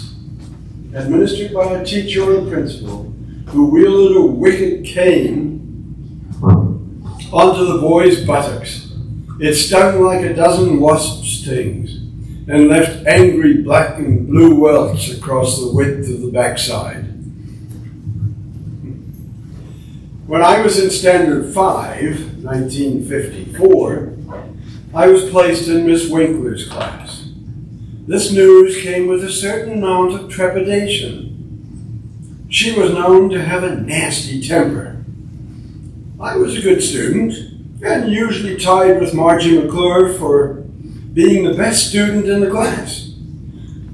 L: administered by a teacher or a principal who wielded a wicked cane onto the boy's buttocks. It stung like a dozen wasp stings. and left angry black and blue welts across the width of the backside. When I was in Standard 5, 1954, I was placed in Miss Winkler's class. This news came with a certain amount of trepidation. She was known to have a nasty temper. I was a good student, and usually tied with Margie McClure for being the best student in the class.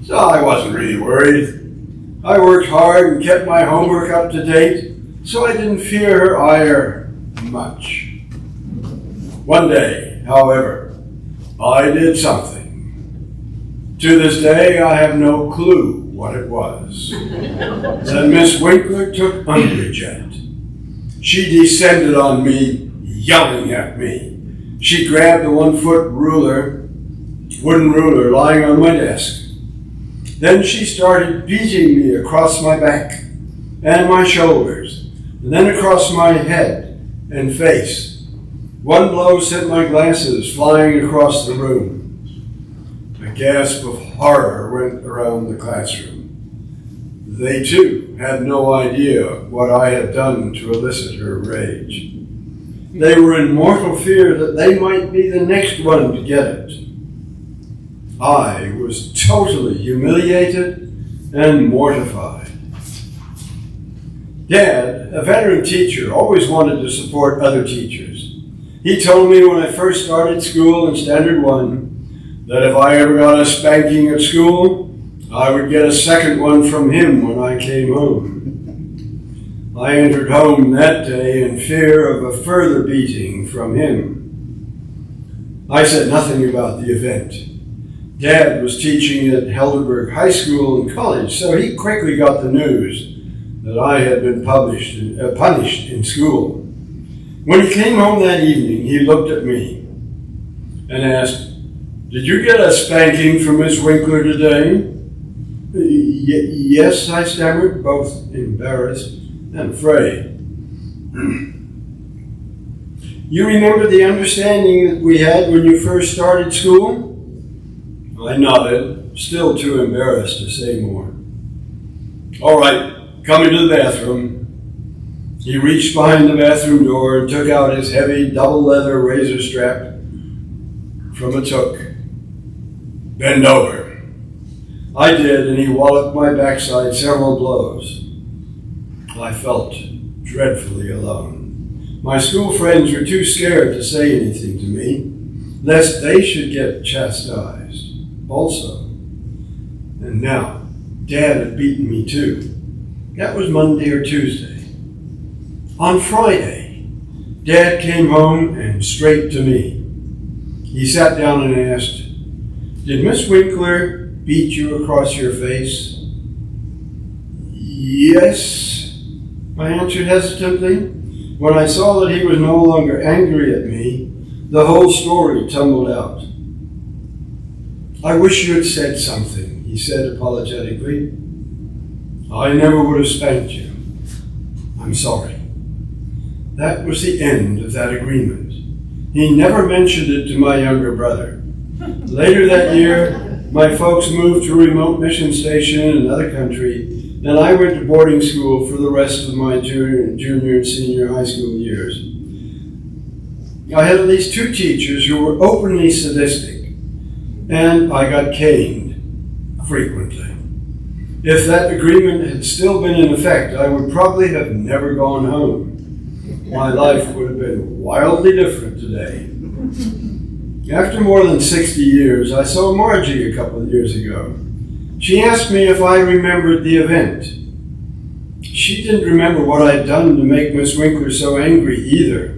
L: So I wasn't really worried. I worked hard and kept my homework up to date, so I didn't fear her ire much. One day, however, I did something. To this day, I have no clue what it was. Then Miss Winkler took umbrage at it. She descended on me, yelling at me. She grabbed the 1-foot wooden ruler lying on my desk. Then she started beating me across my back and my shoulders, and then across my head and face. One blow sent my glasses flying across the room. A gasp of horror went around the classroom. They too had no idea what I had done to elicit her rage. They were in mortal fear that they might be the next one to get it. I was totally humiliated and mortified. Dad, a veteran teacher, always wanted to support other teachers. He told me when I first started school in Standard 1 that if I ever got a spanking at school, I would get a second one from him when I came home. I entered home that day in fear of a further beating from him. I said nothing about the event. Dad was teaching at Helderberg High School and College, so he quickly got the news that I had been punished in school. When he came home that evening, he looked at me and asked, "Did you get a spanking from Miss Winkler today?" Yes, I stammered, both embarrassed and afraid. You remember the understanding that we had when you first started school? I nodded, still too embarrassed to say more. All right, come into the bathroom. He reached behind the bathroom door and took out his heavy double leather razor strap from a toque. Bend over. I did, and he walloped my backside several blows. I felt dreadfully alone. My school friends were too scared to say anything to me, lest they should get chastised also. And now, Dad had beaten me too. That was Monday or Tuesday. On Friday, Dad came home and straight to me. He sat down and asked, "Did Miss Winkler beat you across your face?" "Yes," I answered hesitantly. When I saw that he was no longer angry at me, the whole story tumbled out. "I wish you had said something," he said apologetically. "I never would have spanked you. I'm sorry." That was the end of that agreement. He never mentioned it to my younger brother. Later that year, my folks moved to a remote mission station in another country, and I went to boarding school for the rest of my junior and senior high school years. I had at least 2 teachers who were openly sadistic, and I got caned frequently. If that agreement had still been in effect, I would probably have never gone home. My life would have been wildly different today. After more than 60 years, I saw Margie a couple of years ago. She asked me if I remembered the event. She didn't remember what I'd done to make Miss Winkler so angry either.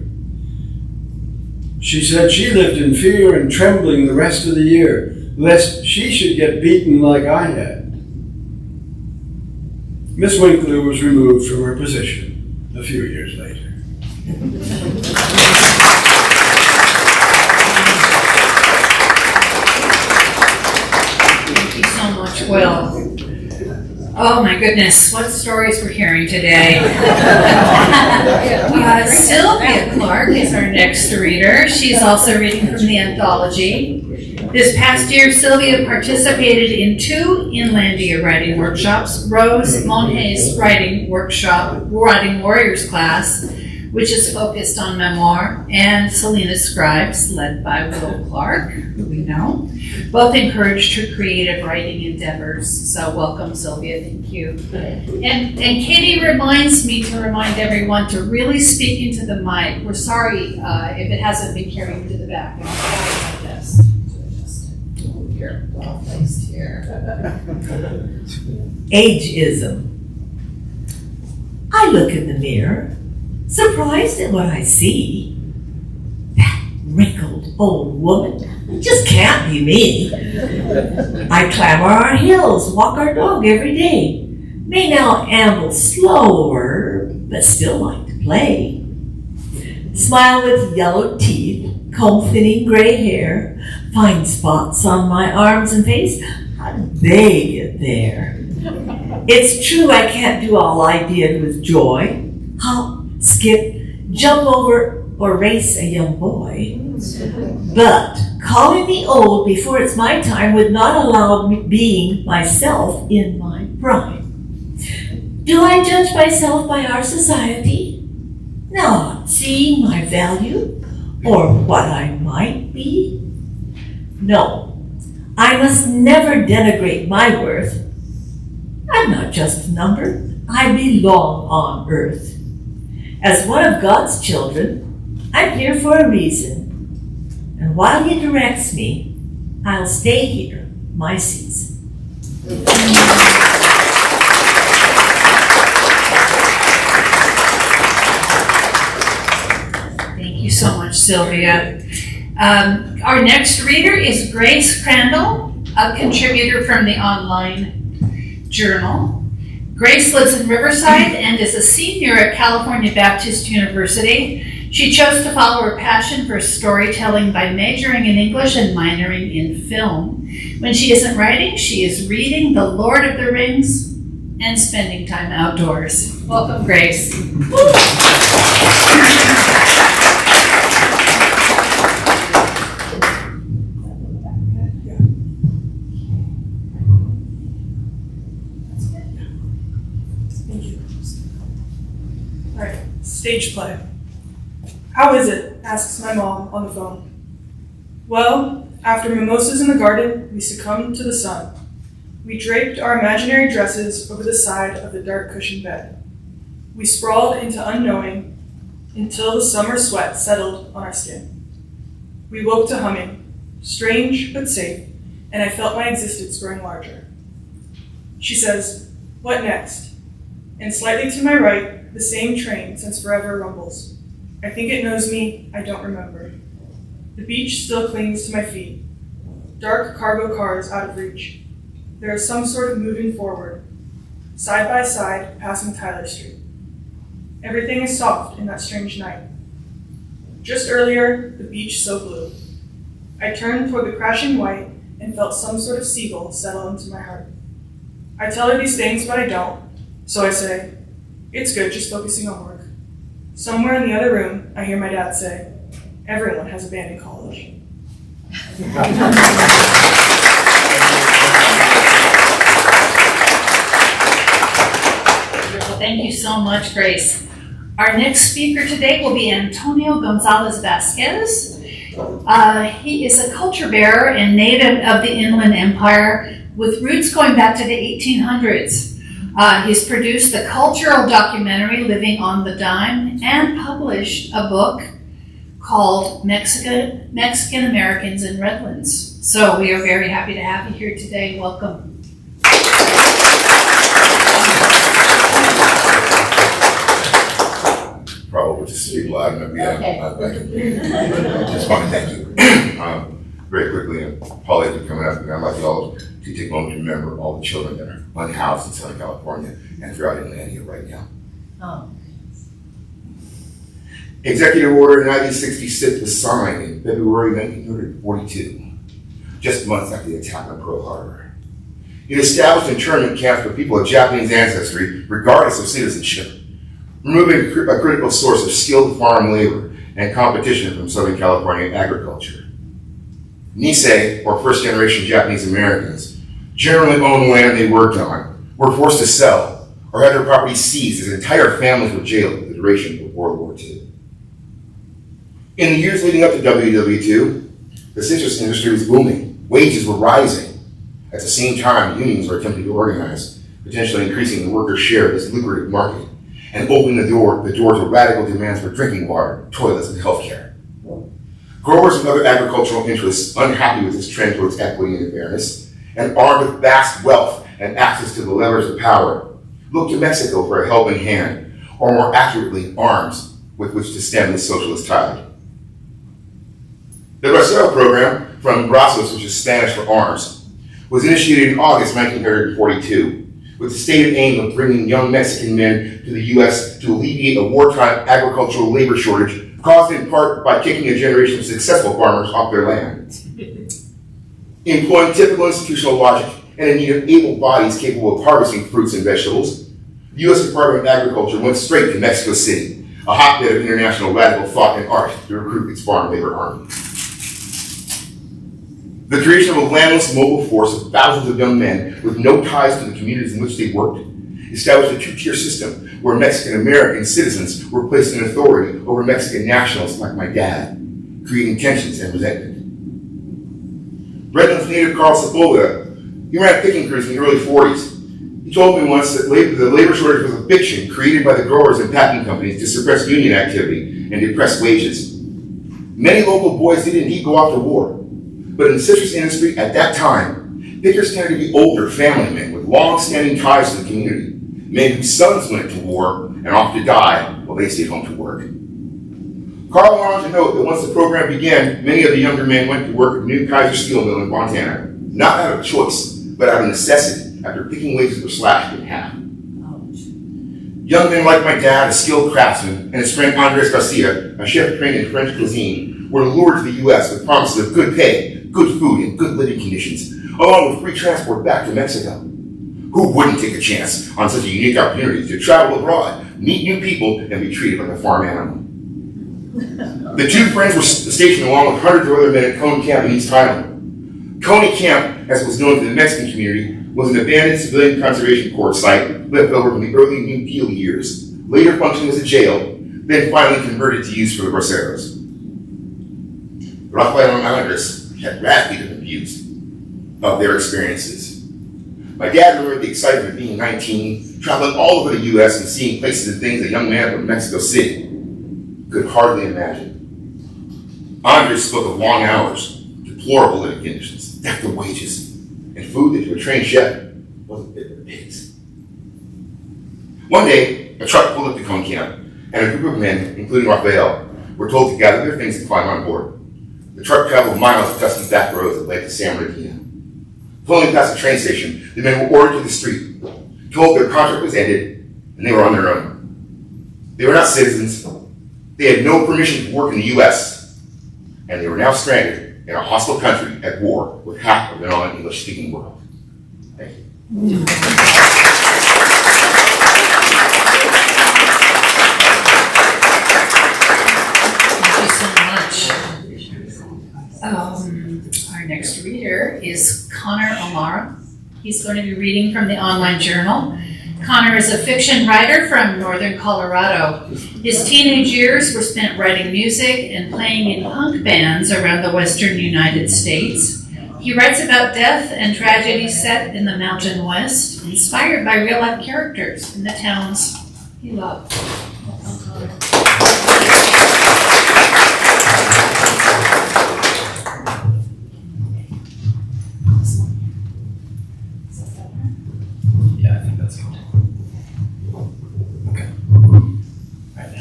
L: She said she lived in fear and trembling the rest of the year, lest she should get beaten like I had. Miss Winkler was removed from her position a few years later.
A: Thank you so much, Will. Oh my goodness, what stories we're hearing today. Sylvia Clark is our next reader. She's also reading from the anthology. This past year, Sylvia participated in 2 Inlandia writing workshops, Rose Monet's writing workshop, Writing Warriors class, which is focused on memoir, and Selena Scribes, led by Will Clark, who we know. Both encouraged her creative writing endeavors. So welcome, Sylvia, thank you. And Katie reminds me to remind everyone to really speak into the mic. We're sorry if it hasn't been carried to the back. And I'll try my best to just move here, well placed here.
M: Ageism. I look in the mirror, surprised at what I see. That wrinkled old woman just can't be me. I climb our hills, walk our dog every day. May now amble slower, but still like to play. Smile with yellow teeth, comb-thinning gray hair, fine spots on my arms and face. How did they get there? It's true I can't do all I did with joy. Hop, skip, jump over, or race a young boy. But calling me old before it's my time would not allow me being myself in my prime. Do I judge myself by our society? Not seeing my value or what I might be? No, I must never denigrate my worth. I'm not just a number. I belong on earth. As one of God's children, I'm here for a reason. And while He directs me, I'll stay here my season.
A: Thank you so much, Sylvia. Our next reader is Grace Crandall, a contributor from the online journal. Grace lives in Riverside and is a senior at California Baptist University. She chose to follow her passion for storytelling by majoring in English and minoring in film. When she isn't writing, she is reading The Lord of the Rings and spending time outdoors. Welcome, Grace.
N: Stage play. How is it? Asks my mom on the phone. Well, after mimosas in the garden, we succumbed to the sun. We draped our imaginary dresses over the side of the dark cushioned bed. We sprawled into unknowing until the summer sweat settled on our skin. We woke to humming, strange but safe, and I felt my existence growing larger. She says, "What next?" And slightly to my right, the same train since forever rumbles. I think it knows me, I don't remember. The beach still clings to my feet. Dark cargo cars out of reach. There is some sort of moving forward, side by side, passing Tyler Street. Everything is soft in that strange night. Just earlier, the beach so blue. I turned toward the crashing white and felt some sort of seagull settle into my heart. I tell her these things, but I don't. So I say, "It's good just focusing on work." Somewhere in the other room, I hear my dad say, "Everyone has a band in college."
A: Thank you so much, Grace. Our next speaker today will be Antonio Gonzalez Vasquez. He is a culture bearer and native of the Inland Empire with roots going back to the 1800s. He's produced the cultural documentary Living on the Dime and published a book called Mexican Americans in Redlands. So we are very happy to have you here today. Welcome.
O: Probably just speak loud enough. Yeah, just want to thank you very quickly, and Paul, thank you for coming up. And I'd like you all to take a moment to remember all the children that are unhoused in Southern California and throughout Inlandia right now.
C: Oh.
O: Executive Order 9066 was signed in February 1942, just months after the attack on Pearl Harbor. It established internment camps for people of Japanese ancestry, regardless of citizenship, removing a critical source of skilled farm labor and competition from Southern California agriculture. Nisei, or first-generation Japanese Americans, generally owned land they worked on, were forced to sell, or had their property seized as entire families were jailed for the duration of World War II. In the years leading up to WW2, the citrus industry was booming. Wages were rising. At the same time, unions were attempting to organize, potentially increasing the workers' share of this lucrative market and opening the door to radical demands for drinking water, toilets, and healthcare. Growers and other agricultural interests, unhappy with this trend towards equity and fairness, and armed with vast wealth and access to the levers of power, looked to Mexico for a helping hand, or more accurately, arms with which to stem this socialist tide. The Bracero program, from brazos, which is Spanish for arms, was initiated in August 1942 with the stated aim of bringing young Mexican men to the U.S. to alleviate a wartime agricultural labor shortage caused in part by kicking a generation of successful farmers off their land. Employing typical institutional logic and in need of able bodies capable of harvesting fruits and vegetables, the U.S. Department of Agriculture went straight to Mexico City, a hotbed of international radical thought and art, to recruit its farm labor army. The creation of a landless mobile force of thousands of young men with no ties to the communities in which they worked established a two-tier system where Mexican-American citizens were placed in authority over Mexican nationals like my dad, creating tensions and resentment. Redlands native Carl Sepulveda, he ran picking crews in the early 40s. He told me once that the labor shortage was a fiction created by the growers and packing companies to suppress union activity and depress wages. Many local boys did indeed go off to war. But in the citrus industry at that time, pickers tended to be older family men with long-standing ties to the community, men whose sons went to war and off to die while they stayed home to work. Carl went on to note that once the program began, many of the younger men went to work at New Kaiser Steel Mill in Montana, not out of choice, but out of necessity after picking wages were slashed in half. Young men like my dad, a skilled craftsman, and his friend Andres Garcia, a chef trained in French cuisine, were lured to the U.S. with promises of good pay, good food, and good living conditions, along with free transport back to Mexico. Who wouldn't take a chance on such a unique opportunity to travel abroad, meet new people, and be treated like a farm animal? The two friends were stationed along with hundreds of other men at Coney Camp in East Highland. Coney Camp, as it was known to the Mexican community, was an abandoned civilian conservation corps site left over from the early New Deal years, later functioning as a jail, then finally converted to use for the braceros. Rafael and Andres had radically different views of their experiences. My dad remembered the excitement of being 19, traveling all over the U.S. and seeing places and things a young man from Mexico City could hardly imagine. Andres spoke of long hours, deplorable living conditions, theft of wages, and food that to a trained chef wasn't fit for pigs. One day, a truck pulled up to Cone Camp, and a group of men, including Rafael, were told to gather their things and climb on board. The truck traveled miles of dusty back roads that led to San Bernardino. Pulling past the train station, the men were ordered to the street, told their contract was ended, and they were on their own. They were not citizens. They had no permission to work in the U.S., and they were now stranded in a hostile country at war with half of the non-English-speaking world. Thank you.
A: Our next reader is Connor O'Mara. He's going to be reading from the online journal. Connor is a fiction writer from northern Colorado. His teenage years were spent writing music and playing in punk bands around the western United States. He writes about death and tragedy set in the Mountain West, inspired by real-life characters in the towns he loved.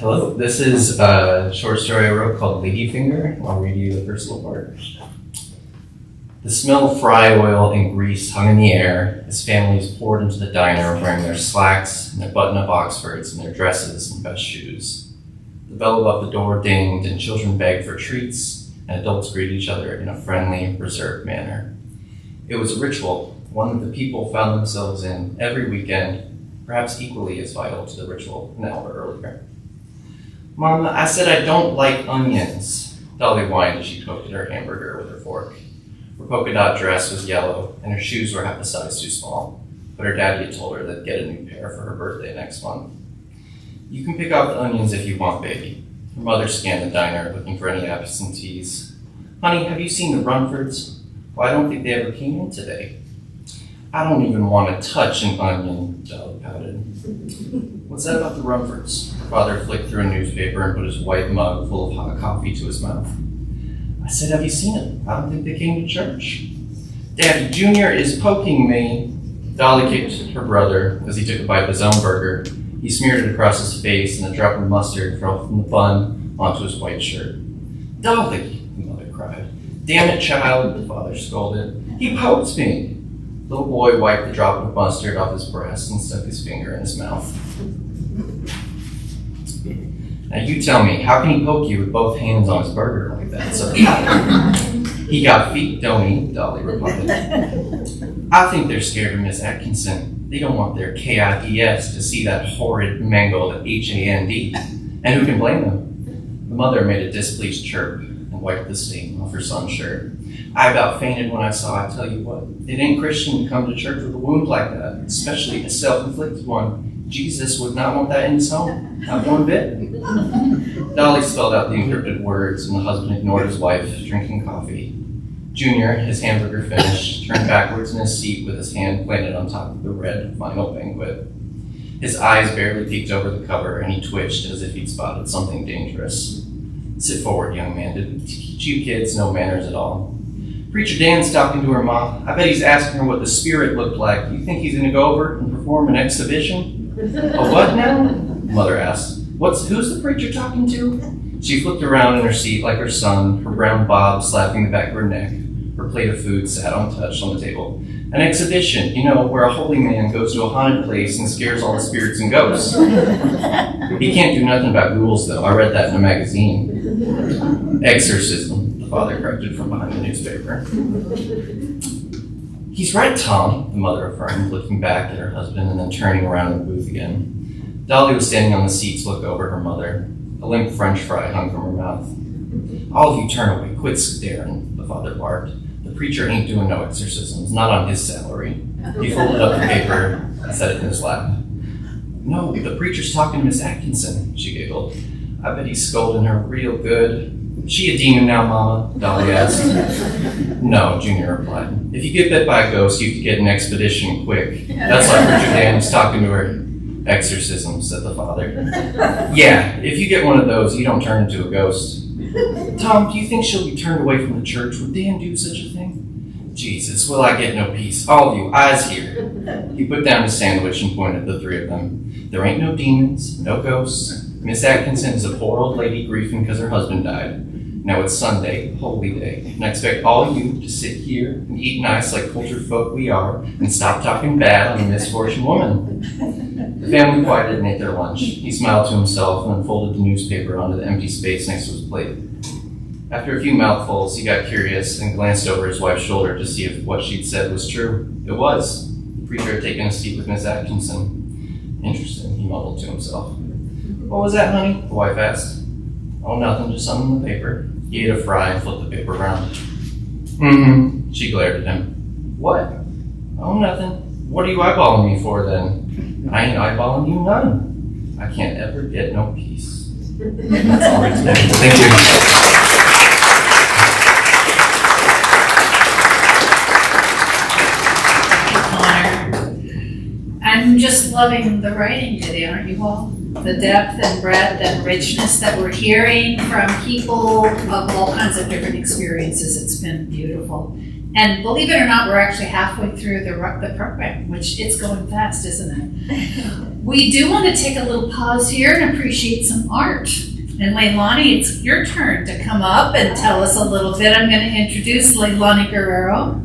P: Hello, this is a short story I wrote called Ladyfinger. I'll read you the first little part. The smell of fry oil and grease hung in the air as families poured into the diner wearing their slacks and their button-up Oxfords and their dresses and best shoes. The bell above the door dinged and children begged for treats and adults greeted each other in a friendly, reserved manner. It was a ritual, one that the people found themselves in every weekend, perhaps equally as vital to the ritual an hour earlier. "Mama, I said I don't like onions," Dolly whined as she poked at her hamburger with her fork. polka dot dress was yellow, and her shoes were half a size too small, but her daddy had told her to get a new pair for her birthday next month. You can pick out the onions if you want, baby. Her mother scanned the diner, looking for any absentees. Honey, have you seen the Runfords? Well, I don't think they ever came in today. I don't even want to touch an onion, Dolly pouted. What's that about the Runfords? Her father flicked through a newspaper and put his white mug full of hot coffee to his mouth. I said, have you seen them? I don't think they came to church. Daddy, Junior is poking me. Dolly kicked her brother as he took a bite of his own burger. He smeared it across his face, and a drop of mustard fell from the bun onto his white shirt. Dolly, the mother cried. Damn it, child, the father scolded. He poked me. The little boy wiped the drop of mustard off his breast and stuck his finger in his mouth. Now you tell me, how can he poke you with both hands on his burger like that? So he got feet, don't he? Dolly replied. I think they're scared of Miss Atkinson. They don't want their KIDS to see that horrid mangled HAND. And who can blame them? The mother made a displeased chirp and wiped the stain off her son's shirt. I about fainted when I saw, I tell you what, it ain't Christian to come to church with a wound like that, especially a self-inflicted one. Jesus would not want that in his home, not one bit. Dolly spelled out the encrypted words, and the husband ignored his wife, drinking coffee. Junior, his hamburger finished, turned backwards in his seat with his hand planted on top of the red Final Banquet. His eyes barely peeked over the cover, and he twitched as if he'd spotted something dangerous. Sit forward, young man. Did we teach you kids no manners at all? Preacher Dan's talking to her mom. I bet he's asking her what the spirit looked like. You think he's going to go over and perform an exhibition? A what now? Mother asked. Who's the preacher talking to? She flipped around in her seat like her son, her brown bob slapping the back of her neck. Her plate of food sat untouched on the table. An exhibition, you know, where a holy man goes to a haunted place and scares all the spirits and ghosts. He can't do nothing about ghouls, though. I read that in a magazine. Exorcism, the father corrected from behind the newspaper. He's right, Tom, the mother affirmed, looking back at her husband and then turning around in the booth again. Dolly was standing on the seat to look over her mother. A limp French fry hung from her mouth. All of you turn away, quit staring, the father barked. The preacher ain't doing no exorcisms, not on his salary. He folded up the paper and set it in his lap. No, the preacher's talking to Miss Atkinson, she giggled. I bet he's scolding her real good. Is she a demon now, Mama? Dolly asked. No, Junior replied. If you get bit by a ghost, you could get an expedition quick. That's why Preacher Dan was talking to her. Exorcism, said the father. Yeah, if you get one of those, you don't turn into a ghost. Tom, do you think she'll be turned away from the church? Would Dan do such a thing? Jesus, will I get no peace? All of you, eyes here. He put down his sandwich and pointed at the three of them. There ain't no demons, no ghosts. Miss Atkinson is a poor old lady grieving because her husband died. Now it's Sunday, holy day, and I expect all you to sit here and eat nice like cultured folk we are and stop talking bad on the misfortune woman. The family quieted and ate their lunch. He smiled to himself and unfolded the newspaper onto the empty space next to his plate. After a few mouthfuls, he got curious and glanced over his wife's shoulder to see if what she'd said was true. It was. The preacher had taken a seat with Miss Atkinson. Interesting, he mumbled to himself. What was that, honey? The wife asked. Oh, nothing, just something in the paper. He ate a fry and flipped the paper around. Mm-hmm, she glared at him. What? Oh, nothing. What are you eyeballing me for, then? I ain't eyeballing you none. I can't ever get no peace. That's all right today. Thank you.
A: I'm just loving the writing today, aren't you all? The depth and breadth and richness that we're hearing from people of all kinds of different experiences. It's been beautiful. And believe it or not, we're actually halfway through the program, which it's going fast, isn't it? We do want to take a little pause here and appreciate some art. And Leilani, it's your turn to come up and tell us a little bit. I'm going to introduce Leilani Guerrero.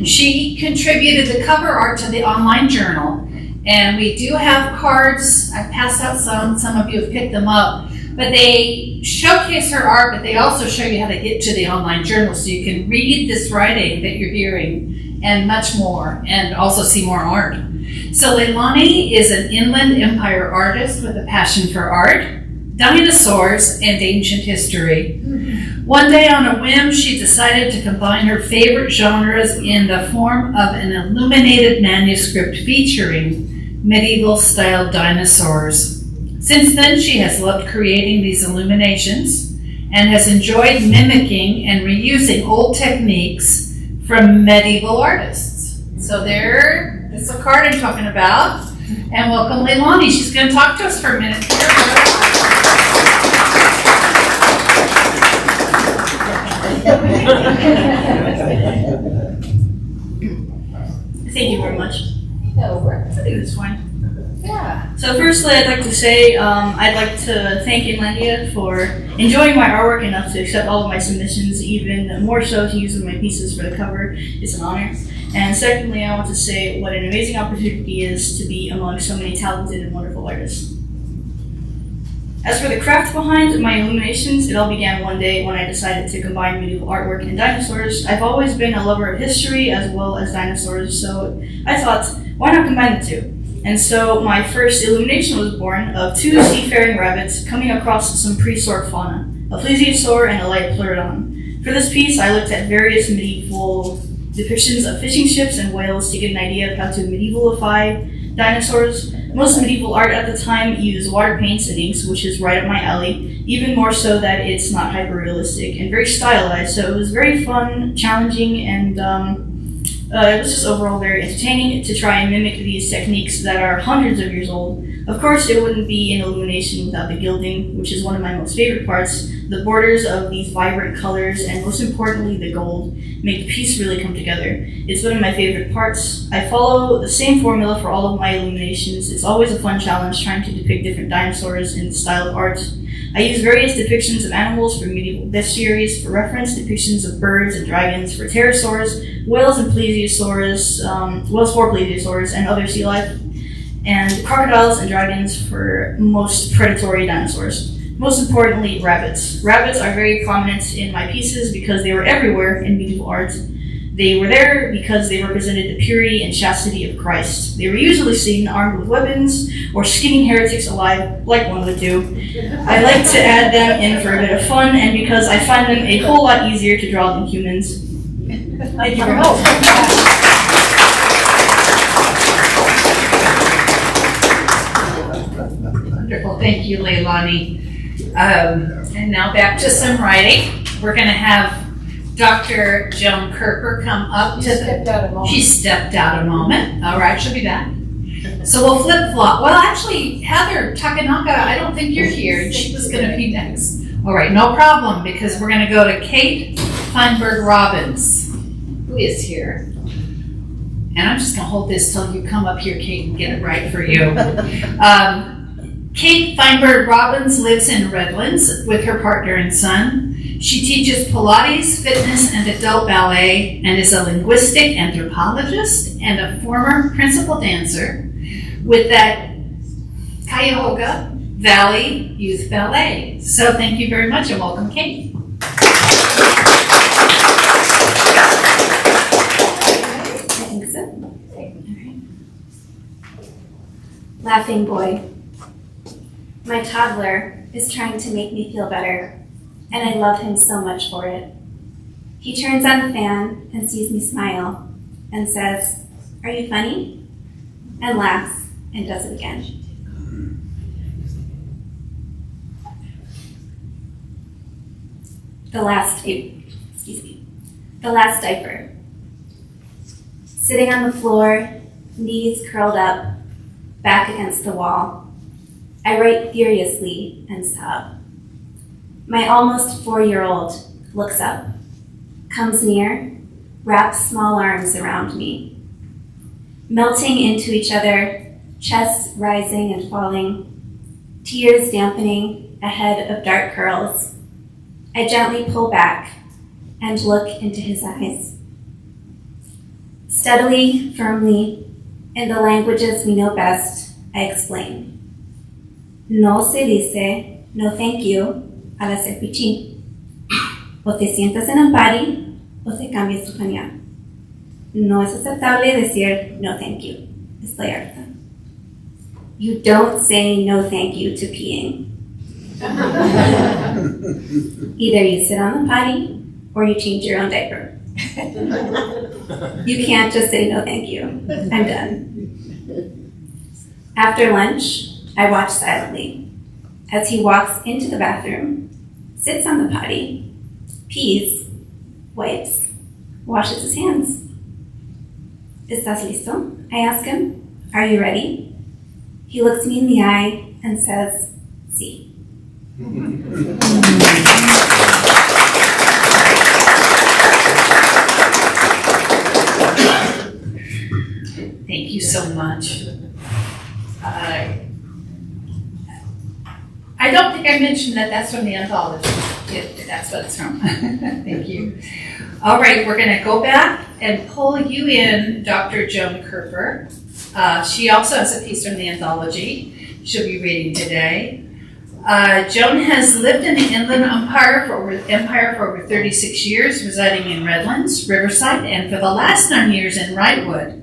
A: She contributed the cover art to the online journal. And we do have cards. I passed out some of you have picked them up. But they showcase her art, but they also show you how to get to the online journal so you can read this writing that you're hearing and much more, and also see more art. So Leilani is an Inland Empire artist with a passion for art. Dinosaurs and Ancient History. One day on a whim, she decided to combine her favorite genres in the form of an illuminated manuscript featuring medieval-style dinosaurs. Since then, she has loved creating these illuminations and has enjoyed mimicking and reusing old techniques from medieval artists. So there is the card I'm talking about. And welcome Leilani. She's going to talk to us for a minute.
Q: Thank you very much.
A: I think it was fine.
Q: Yeah. So firstly, I'd like to say I'd like to thank Inlandia for enjoying my artwork enough to accept all of my submissions, even more so to use my pieces for the cover. It's an honor. And secondly, I want to say what an amazing opportunity it is to be among so many talented and wonderful artists. As for the craft behind my illuminations, it all began one day when I decided to combine medieval artwork and dinosaurs. I've always been a lover of history as well as dinosaurs, so I thought, why not combine the two? And so my first illumination was born of two seafaring rabbits coming across some prehistoric fauna, a plesiosaur and a light pleurodon. For this piece, I looked at various medieval depictions of fishing ships and whales to get an idea of how to medievalify dinosaurs. Most medieval art at the time used water paints and inks, which is right up my alley, even more so that it's not hyper-realistic and very stylized, so it was very fun, challenging, and it was just overall very entertaining to try and mimic these techniques that are hundreds of years old. Of course, it wouldn't be an illumination without the gilding, which is one of my most favorite parts. The borders of these vibrant colors, and most importantly, the gold, make the piece really come together. It's one of my favorite parts. I follow the same formula for all of my illuminations. It's always a fun challenge trying to depict different dinosaurs in the style of art. I use various depictions of animals for medieval bestiaries, for reference, depictions of birds and dragons for pterosaurs, whales and plesiosaurs, whales for plesiosaurs and other sea life, and crocodiles and dragons for most predatory dinosaurs. Most importantly, rabbits. Rabbits are very prominent in my pieces because they were everywhere in medieval art. They were there because they represented the purity and chastity of Christ. They were usually seen armed with weapons or skinning heretics alive, like one would do. I like to add them in for a bit of fun, and because I find them a whole lot easier to draw than humans. Thank you very much.
A: Wonderful, thank you, Leilani. And now back to some writing. We're going to have Dr. Joan Kerper come up to She stepped out a moment. All right, she'll be back. So we'll flip-flop. Well, actually, Heather Takanaka, I don't think you're here, and she was going to be next. All right, no problem, because we're going to go to Kate Feinberg-Robbins, who is here. And I'm just going to hold this till you come up here, Kate, and get it right for you. Kate Feinberg-Robbins lives in Redlands with her partner and son. She teaches Pilates, fitness, and adult ballet, and is a linguistic anthropologist and a former principal dancer with that Cuyahoga Valley Youth Ballet. So thank you very much and welcome, Kate.
R: I think so. Okay. Laughing boy. My toddler is trying to make me feel better, and I love him so much for it. He turns on the fan and sees me smile and says, "Are you funny?" and laughs and does it again. The last diaper. Sitting on the floor, knees curled up, back against the wall. I write furiously and sob. My almost 4-year-old looks up, comes near, wraps small arms around me. Melting into each other, chests rising and falling, tears dampening a head of dark curls. I gently pull back and look into his eyes. Steadily, firmly, in the languages we know best, I explain. No se dice no thank you al hacer pichín. O te sientas en el party o se cambia tu pañal. No es aceptable decir no thank you. Estoy harta. You don't say no thank you to peeing. Either you sit on the potty or you change your own diaper. You can't just say no thank you. I'm done. After lunch, I watch silently as he walks into the bathroom, sits on the potty, pees, wipes, washes his hands. ¿Estás listo? I ask him. Are you ready? He looks me in the eye and says, sí.
A: Thank you so much. I don't think I mentioned that that's from the anthology. That's what it's from. Thank you. All right, we're going to go back and pull you in, Dr. Joan Kerper. She also has a piece from the anthology she'll be reading today. Joan has lived in the Inland Empire for over 36 years, residing in Redlands, Riverside, and for the last 9 years in Wrightwood.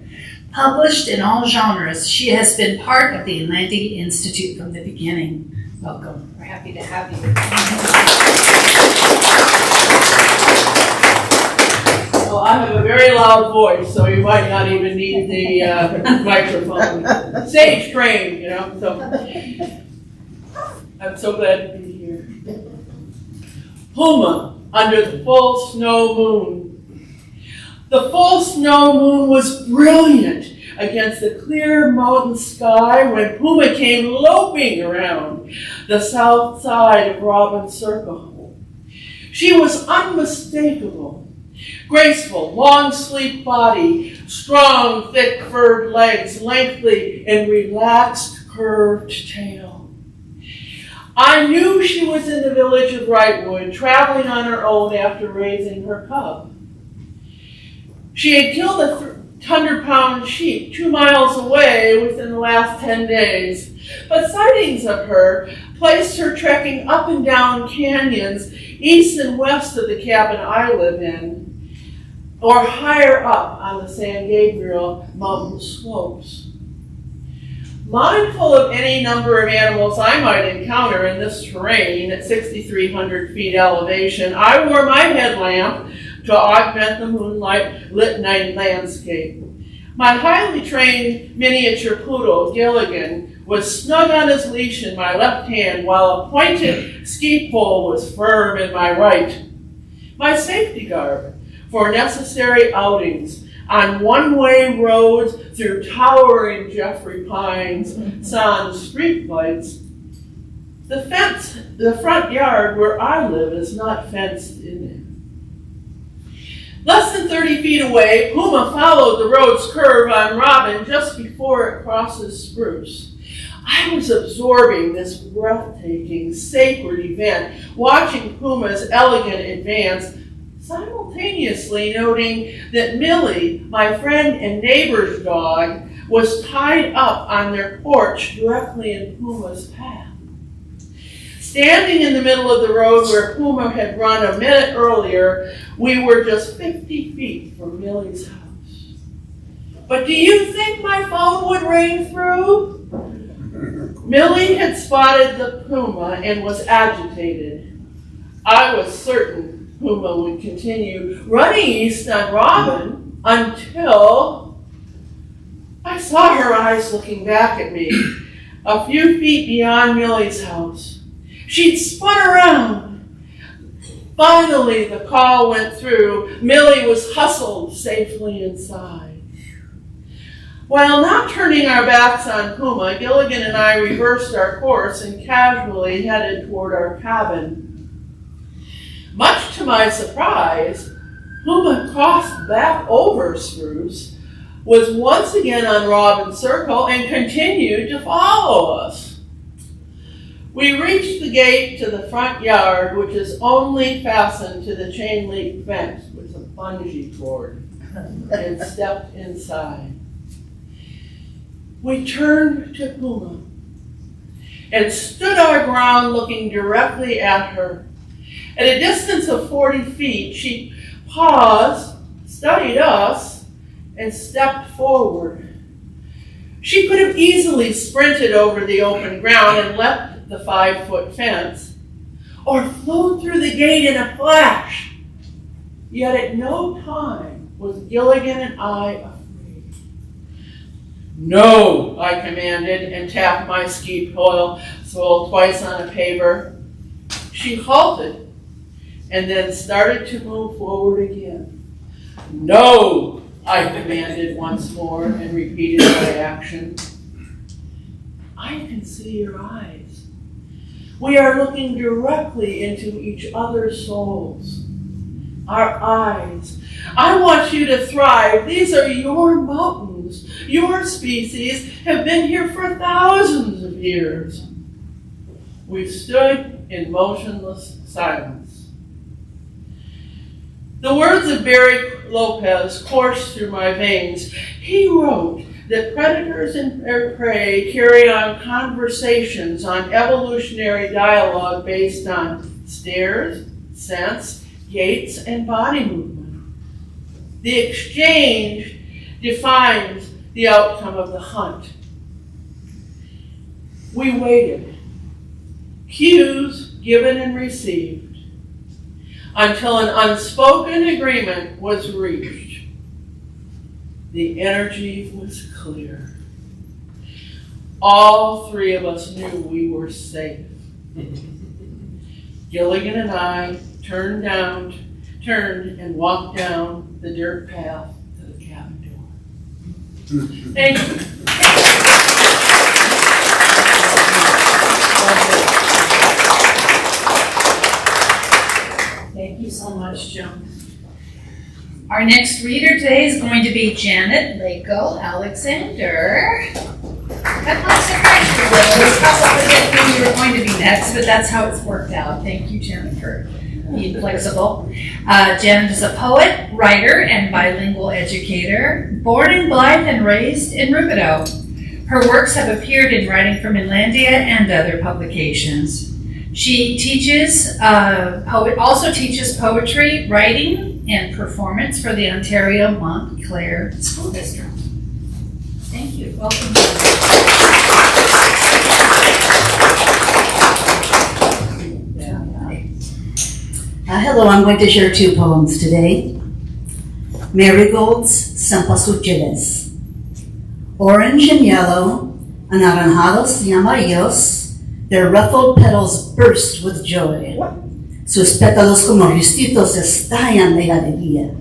A: Published in all genres, she has been part of the Inlandia Institute from the beginning. Welcome. We're happy to have you.
S: Well, I have a very loud voice, so you might not even need the microphone. Stage trained, you know, so I'm so glad to be here. Puma under the full snow moon. The full snow moon was brilliant against the clear mountain sky when Puma came loping around the south side of Robin's Circle. She was unmistakable. Graceful, long, sleek body, strong, thick, furred legs, lengthy and relaxed, curved tail. I knew she was in the village of Wrightwood, traveling on her own after raising her cub. She had killed a 100-pound sheep 2 miles away within the last 10 days, but sightings of her placed her trekking up and down canyons east and west of the cabin I live in, or higher up on the San Gabriel mountain slopes. Mindful of any number of animals I might encounter in this terrain at 6,300 feet elevation, I wore my headlamp to augment the moonlight-lit night landscape. My highly trained miniature poodle, Gilligan, was snug on his leash in my left hand while a pointed ski pole was firm in my right. My safety guard for necessary outings on one-way roads through towering Jeffrey Pines, sans streetlights. The front yard where I live is not fenced in. Less than 30 feet away, Puma followed the road's curve on Robin just before it crosses Spruce. I was absorbing this breathtaking, sacred event, watching Puma's elegant advance, simultaneously noting that Millie, my friend and neighbor's dog, was tied up on their porch directly in Puma's path. Standing in the middle of the road where Puma had run a minute earlier, we were just 50 feet from Millie's house. But do you think my phone would ring through? Millie had spotted the Puma and was agitated. I was certain Puma would continue running east on Robin until I saw her eyes looking back at me, a few feet beyond Millie's house. She'd spun around. Finally, the call went through. Millie was hustled safely inside. While not turning our backs on Puma, Gilligan and I reversed our course and casually headed toward our cabin. Much to my surprise, Puma crossed back over Spruce, was once again on Robin's Circle, and continued to follow us. We reached the gate to the front yard, which is only fastened to the chain link fence with a bungee cord, and stepped inside. We turned to Puma and stood our ground looking directly at her. At a distance of 40 feet, she paused, studied us, and stepped forward. She could have easily sprinted over the open ground and leapt the 5-foot fence, or flew through the gate in a flash. Yet at no time was Gilligan and I afraid. No, I commanded and tapped my ski pole twice on a paver. She halted and then started to move forward again. No, I commanded once more and repeated my action. I can see your eyes. We are looking directly into each other's souls. Our eyes. I want you to thrive. These are your mountains. Your species have been here for thousands of years. We stood in motionless silence. The words of Barry Lopez coursed through my veins. He wrote that predators and prey carry on conversations on evolutionary dialogue based on stares, scents, gaits, and body movement. The exchange defines the outcome of the hunt. We waited, cues given and received, until an unspoken agreement was reached. The energy was clear. All three of us knew we were safe. Gilligan and I turned and walked down the dirt path to the cabin door. Thank you.
A: Thank you so much, Joan. Our next reader today is going to be Janet Lako Alexander. I'm not surprised you will. It's probably didn't think you were going to be next, but that's how it's worked out. Thank you, Janet, for being flexible. Janet is a poet, writer, and bilingual educator, born in Blythe and raised in Rubidoux. Her works have appeared in Writing from Inlandia and other publications. She teaches, also teaches poetry, writing, and performance for the Ontario Montclair School District. Thank you. Welcome.
T: Hello, I'm going to share two poems today. Marigolds, Cempasúchiles. Orange and yellow, anaranjados y amarillos, their ruffled petals burst with joy. Sus pétalos como listitos estallan de alegría.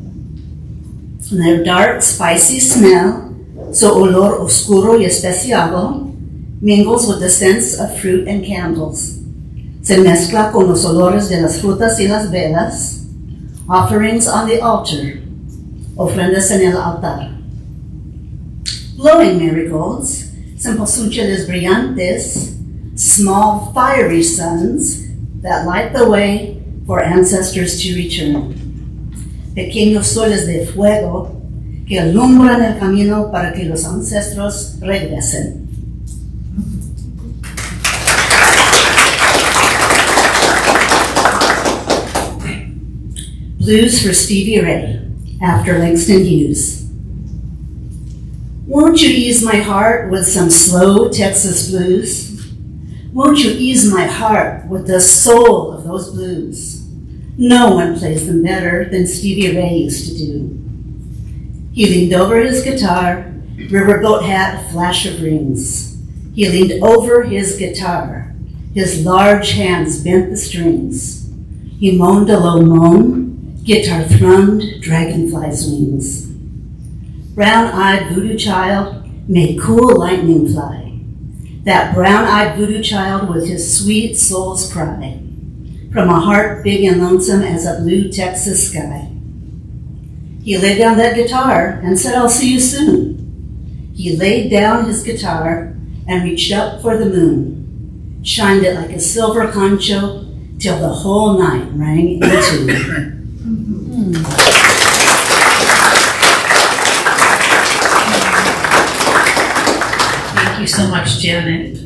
T: Their dark, spicy smell, su olor oscuro y especiado, mingles with the scents of fruit and candles. Se mezcla con los olores de las frutas y las velas, offerings on the altar, ofrendas en el altar. Glowing marigolds, cempasúchiles brillantes, small fiery suns that light the way for ancestors to return. Pequeños soles de fuego que alumbran el camino para que los ancestros regresen. Blues for Stevie Ray, after Langston Hughes. Won't you ease my heart with some slow Texas blues? Won't you ease my heart with the soul of those blues? No one plays them better than Stevie Ray used to do. He leaned over his guitar, riverboat hat, flash of rings. He leaned over his guitar, his large hands bent the strings. He moaned a low moan, guitar thrummed dragonfly's wings. Brown-eyed voodoo child made cool lightning fly. That brown-eyed voodoo child with his sweet soul's cry, from a heart big and lonesome as a blue Texas sky. He laid down that guitar and said, I'll see you soon. He laid down his guitar and reached up for the moon, shined it like a silver concho till the whole night rang in tune.
A: Thank you so much, Janet.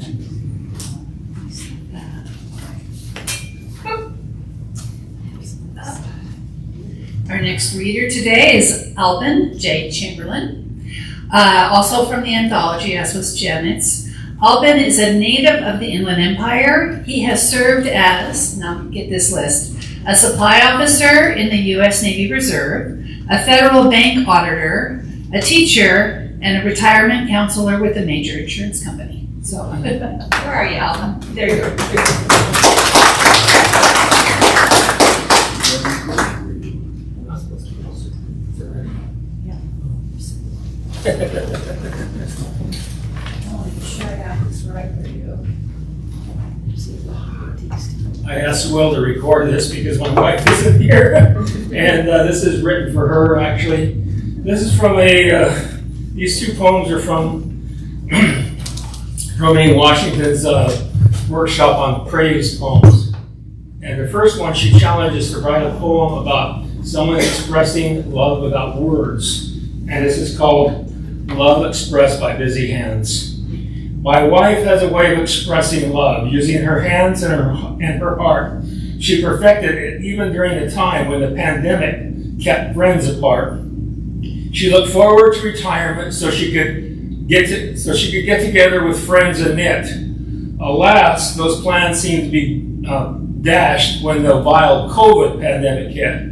A: Our next reader today is Alvin J. Chamberlain, also from the anthology, as was Janet's. Albin is a native of the Inland Empire. He has served as, now get this list, a supply officer in the U.S. Navy Reserve, a federal bank auditor, a teacher, and a retirement counselor with a major insurance company. So, where are you, Albin? There you go.
U: I asked Will to record this because my wife isn't here, and this is written for her, actually. This is from these two poems are from Romaine Washington's workshop on praise poems. And the first one, she challenges to write a poem about someone expressing love without words. And this is called Love Expressed by Busy Hands. My wife has a way of expressing love, using her hands and her heart. She perfected it even during the time when the pandemic kept friends apart. She looked forward to retirement so she could get together with friends and knit. Alas, those plans seemed to be dashed when the vile COVID pandemic hit.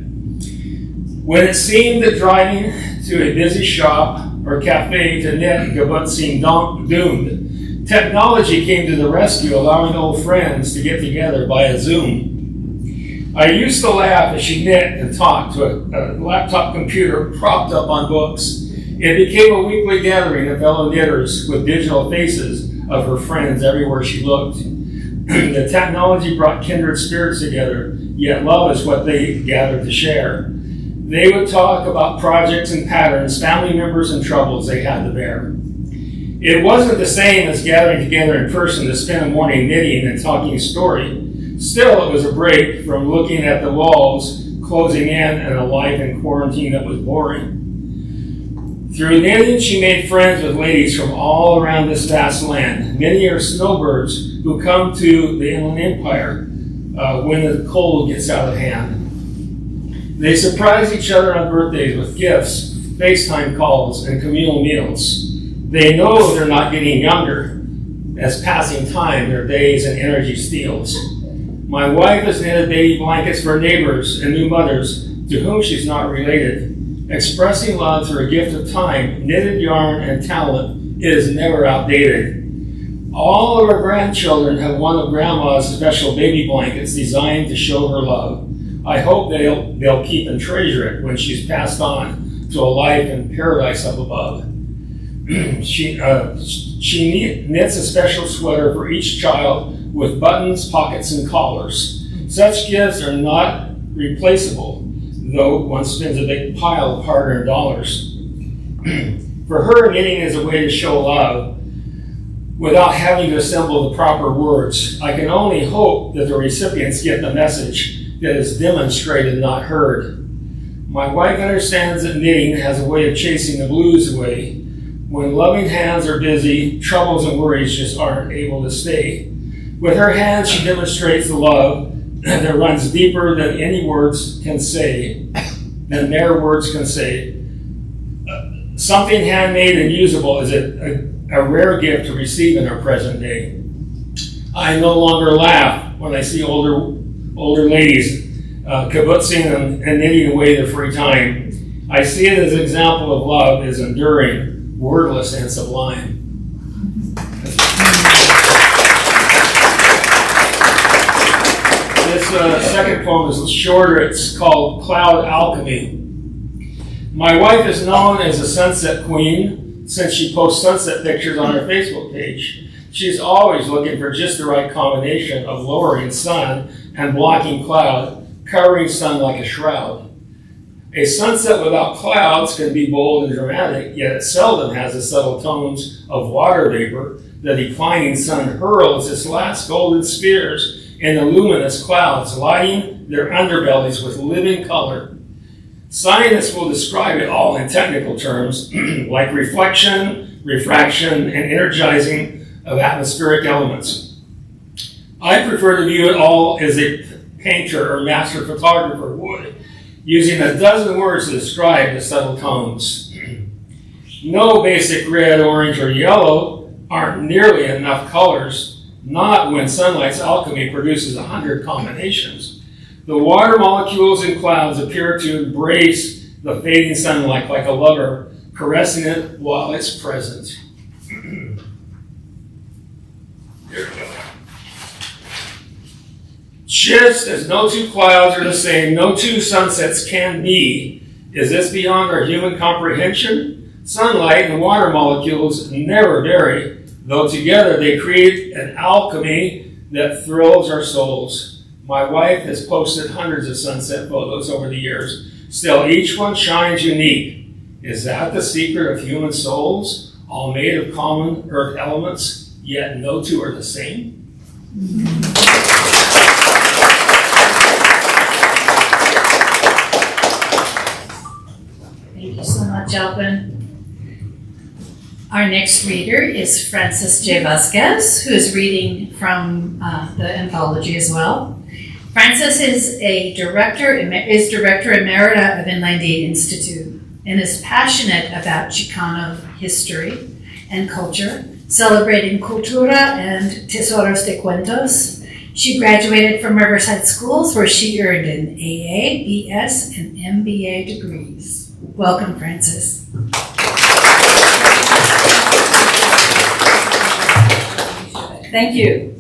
U: When it seemed that driving to a busy shop or cafe to knit kibbutz seemed doomed, technology came to the rescue, allowing old friends to get together via Zoom. I used to laugh as she knit and talked to a laptop computer propped up on books. It became a weekly gathering of fellow knitters with digital faces of her friends everywhere she looked. The technology brought kindred spirits together, yet love is what they gathered to share. They would talk about projects and patterns, family members and troubles they had to bear. It wasn't the same as gathering together in person to spend a morning knitting and talking story. Still, it was a break from looking at the walls closing in and a life in quarantine that was boring. Through knitting, she made friends with ladies from all around this vast land. Many are snowbirds who come to the Inland Empire when the cold gets out of hand. They surprise each other on birthdays with gifts, FaceTime calls, and communal meals. They know they're not getting younger. As passing time, their days and energy steals. My wife has knitted baby blankets for neighbors and new mothers to whom she's not related. Expressing love through a gift of time, knitted yarn, and talent is never outdated. All of our grandchildren have one of Grandma's special baby blankets designed to show her love. I hope they'll keep and treasure it when she's passed on to a life in paradise up above. She knits a special sweater for each child with buttons, pockets, and collars. Such gifts are not replaceable, though one spends a big pile of hard-earned dollars. For her, knitting is a way to show love without having to assemble the proper words. I can only hope that the recipients get the message that is demonstrated, not heard. My wife understands that knitting has a way of chasing the blues away. When loving hands are busy, troubles and worries just aren't able to stay. With her hands, she demonstrates the love that runs deeper than any words can say, than mere words can say. Something handmade and usable is a rare gift to receive in our present day. I no longer laugh when I see older ladies kibbutzing and knitting away their free time. I see it as an example of love is enduring, wordless, and sublime. This second poem is shorter. It's called Cloud Alchemy. My wife is known as a sunset queen since she posts sunset pictures on her Facebook page. She's always looking for just the right combination of lowering sun and blocking cloud, covering sun like a shroud. A sunset without clouds can be bold and dramatic, yet it seldom has the subtle tones of water vapor. The declining sun hurls its last golden spheres in the luminous clouds, lighting their underbellies with living color. Scientists will describe it all in technical terms, like reflection, refraction, and energizing of atmospheric elements. I prefer to view it all as a painter or master photographer would, using a dozen words to describe the subtle tones. No basic red, orange, or yellow aren't nearly enough colors, not when sunlight's alchemy produces 100 combinations. The water molecules in clouds appear to embrace the fading sunlight like a lover, caressing it while it's present. There we go. Just as no two clouds are the same, no two sunsets can be. Is this beyond our human comprehension? Sunlight and water molecules never vary, though together they create an alchemy that thrills our souls. My wife has posted hundreds of sunset photos over the years. Still, each one shines unique. Is that the secret of human souls? All made of common earth elements, yet no two are the same?
B: Thank you so much, Alvin. Our next reader is Frances J. Vasquez, who is reading from the anthology as well. Frances is Director Emerita of Inlandia Institute and is passionate about Chicano history and culture, celebrating cultura and tesoros de cuentos. She graduated from Riverside Schools, where she earned an AA, BS, and MBA degrees. Welcome, Frances.
V: Thank you.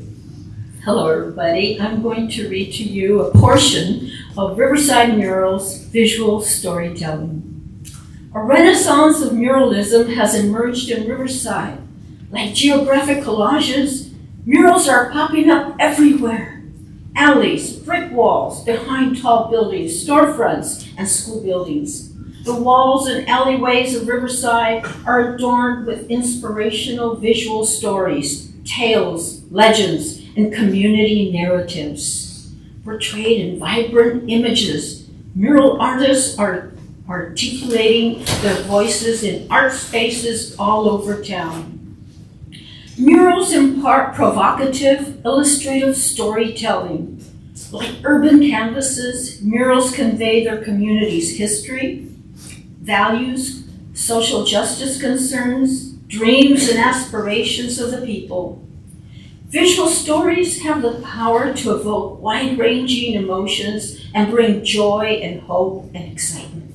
V: Hello, everybody. I'm going to read to you a portion of Riverside Murals Visual Storytelling. A renaissance of muralism has emerged in Riverside. Like geographic collages, murals are popping up everywhere. Alleys, brick walls, behind tall buildings, storefronts, and school buildings. The walls and alleyways of Riverside are adorned with inspirational visual stories, tales, legends, and community narratives. Portrayed in vibrant images, mural artists are articulating their voices in art spaces all over town. Murals impart provocative, illustrative storytelling. Like urban canvases, murals convey their community's history, values, social justice concerns, dreams and aspirations of the people. Visual stories have the power to evoke wide-ranging emotions and bring joy and hope and excitement.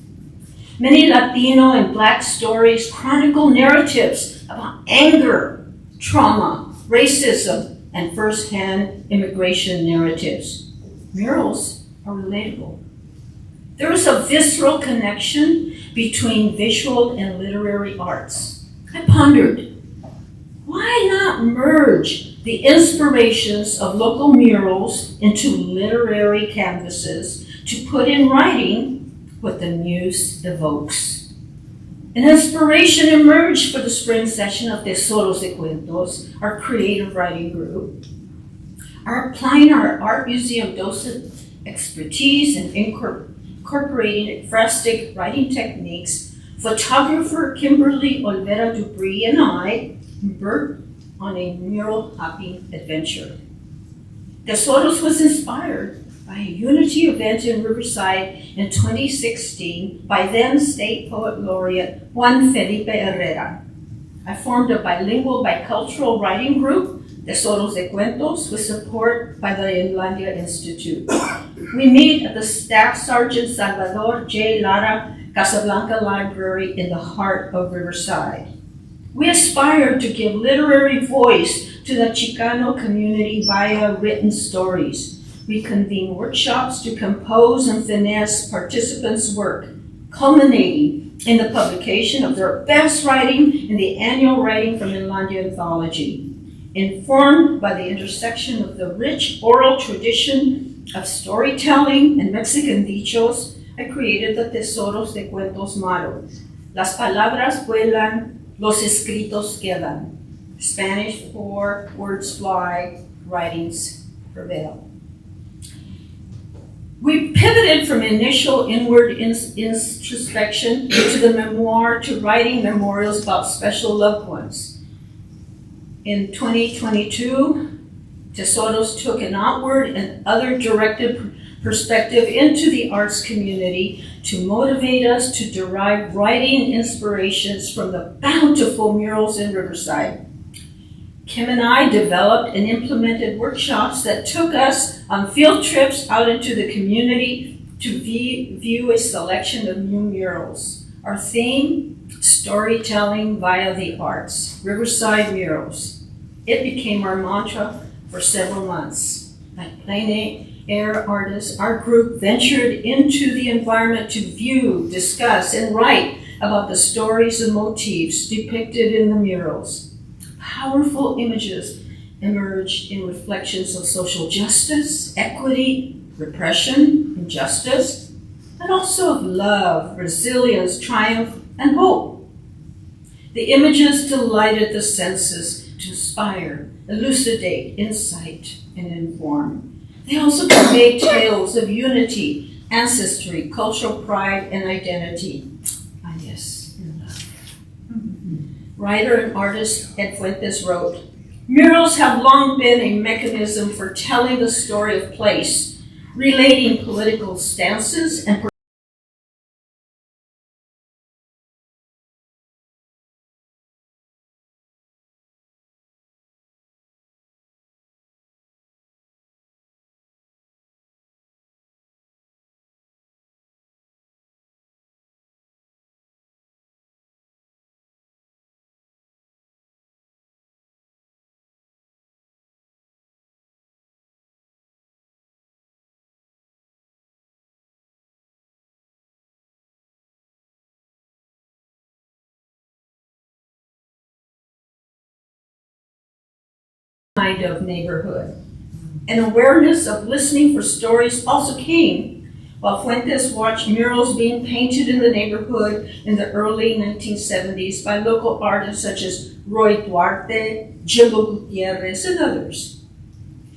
V: Many Latino and Black stories chronicle narratives about anger, trauma, racism, and first-hand immigration narratives. Murals are relatable. There is a visceral connection between visual and literary arts. I pondered, why not merge the inspirations of local murals into literary canvases to put in writing what the muse evokes? An inspiration emerged for the spring session of Tesoros de Cuentos, our creative writing group. Applying our art museum docent expertise and incorporating ekphrastic writing techniques, photographer Kimberly Olvera Dupree and I embarked on a mural hopping adventure. Tesoros was inspired by a unity event in Riverside in 2016 by then State Poet Laureate Juan Felipe Herrera. I formed a bilingual bicultural writing group, Tesoros de Cuentos, with support by the Inlandia Institute. We meet at the Staff Sergeant Salvador J. Lara Casablanca Library in the heart of Riverside. We aspire to give literary voice to the Chicano community via written stories. We convene workshops to compose and finesse participants' work, culminating in the publication of their best writing in the annual Writing from Inlandia anthology. Informed by the intersection of the rich oral tradition of storytelling and Mexican dichos, I created the Tesoros de Cuentos motto. Las palabras vuelan, los escritos quedan. Spanish for words fly, writings prevail. We pivoted from initial inward introspection to the memoir to writing memorials about special loved ones. In 2022, Tesoros took an outward and other-directed perspective into the arts community to motivate us to derive writing inspirations from the bountiful murals in Riverside. Kim and I developed and implemented workshops that took us on field trips out into the community to view a selection of new murals. Our theme, storytelling via the arts, Riverside Murals. It became our mantra for several months. Like plein air artists, our group ventured into the environment to view, discuss, and write about the stories and motifs depicted in the murals. Powerful images emerged in reflections of social justice, equity, repression, injustice, and also of love, resilience, triumph, and hope. The images delighted the senses to inspire, elucidate, incite, and inform. They also conveyed tales of unity, ancestry, cultural pride, and identity. Ah, yes, and love. Writer and artist Ed Fuentes wrote, "Murals have long been a mechanism for telling the story of place, relating political stances and kind of neighborhood. An awareness of listening for stories also came while Fuentes watched murals being painted in the neighborhood in the early 1970s by local artists such as Roy Duarte, Jimbo Gutierrez, and others.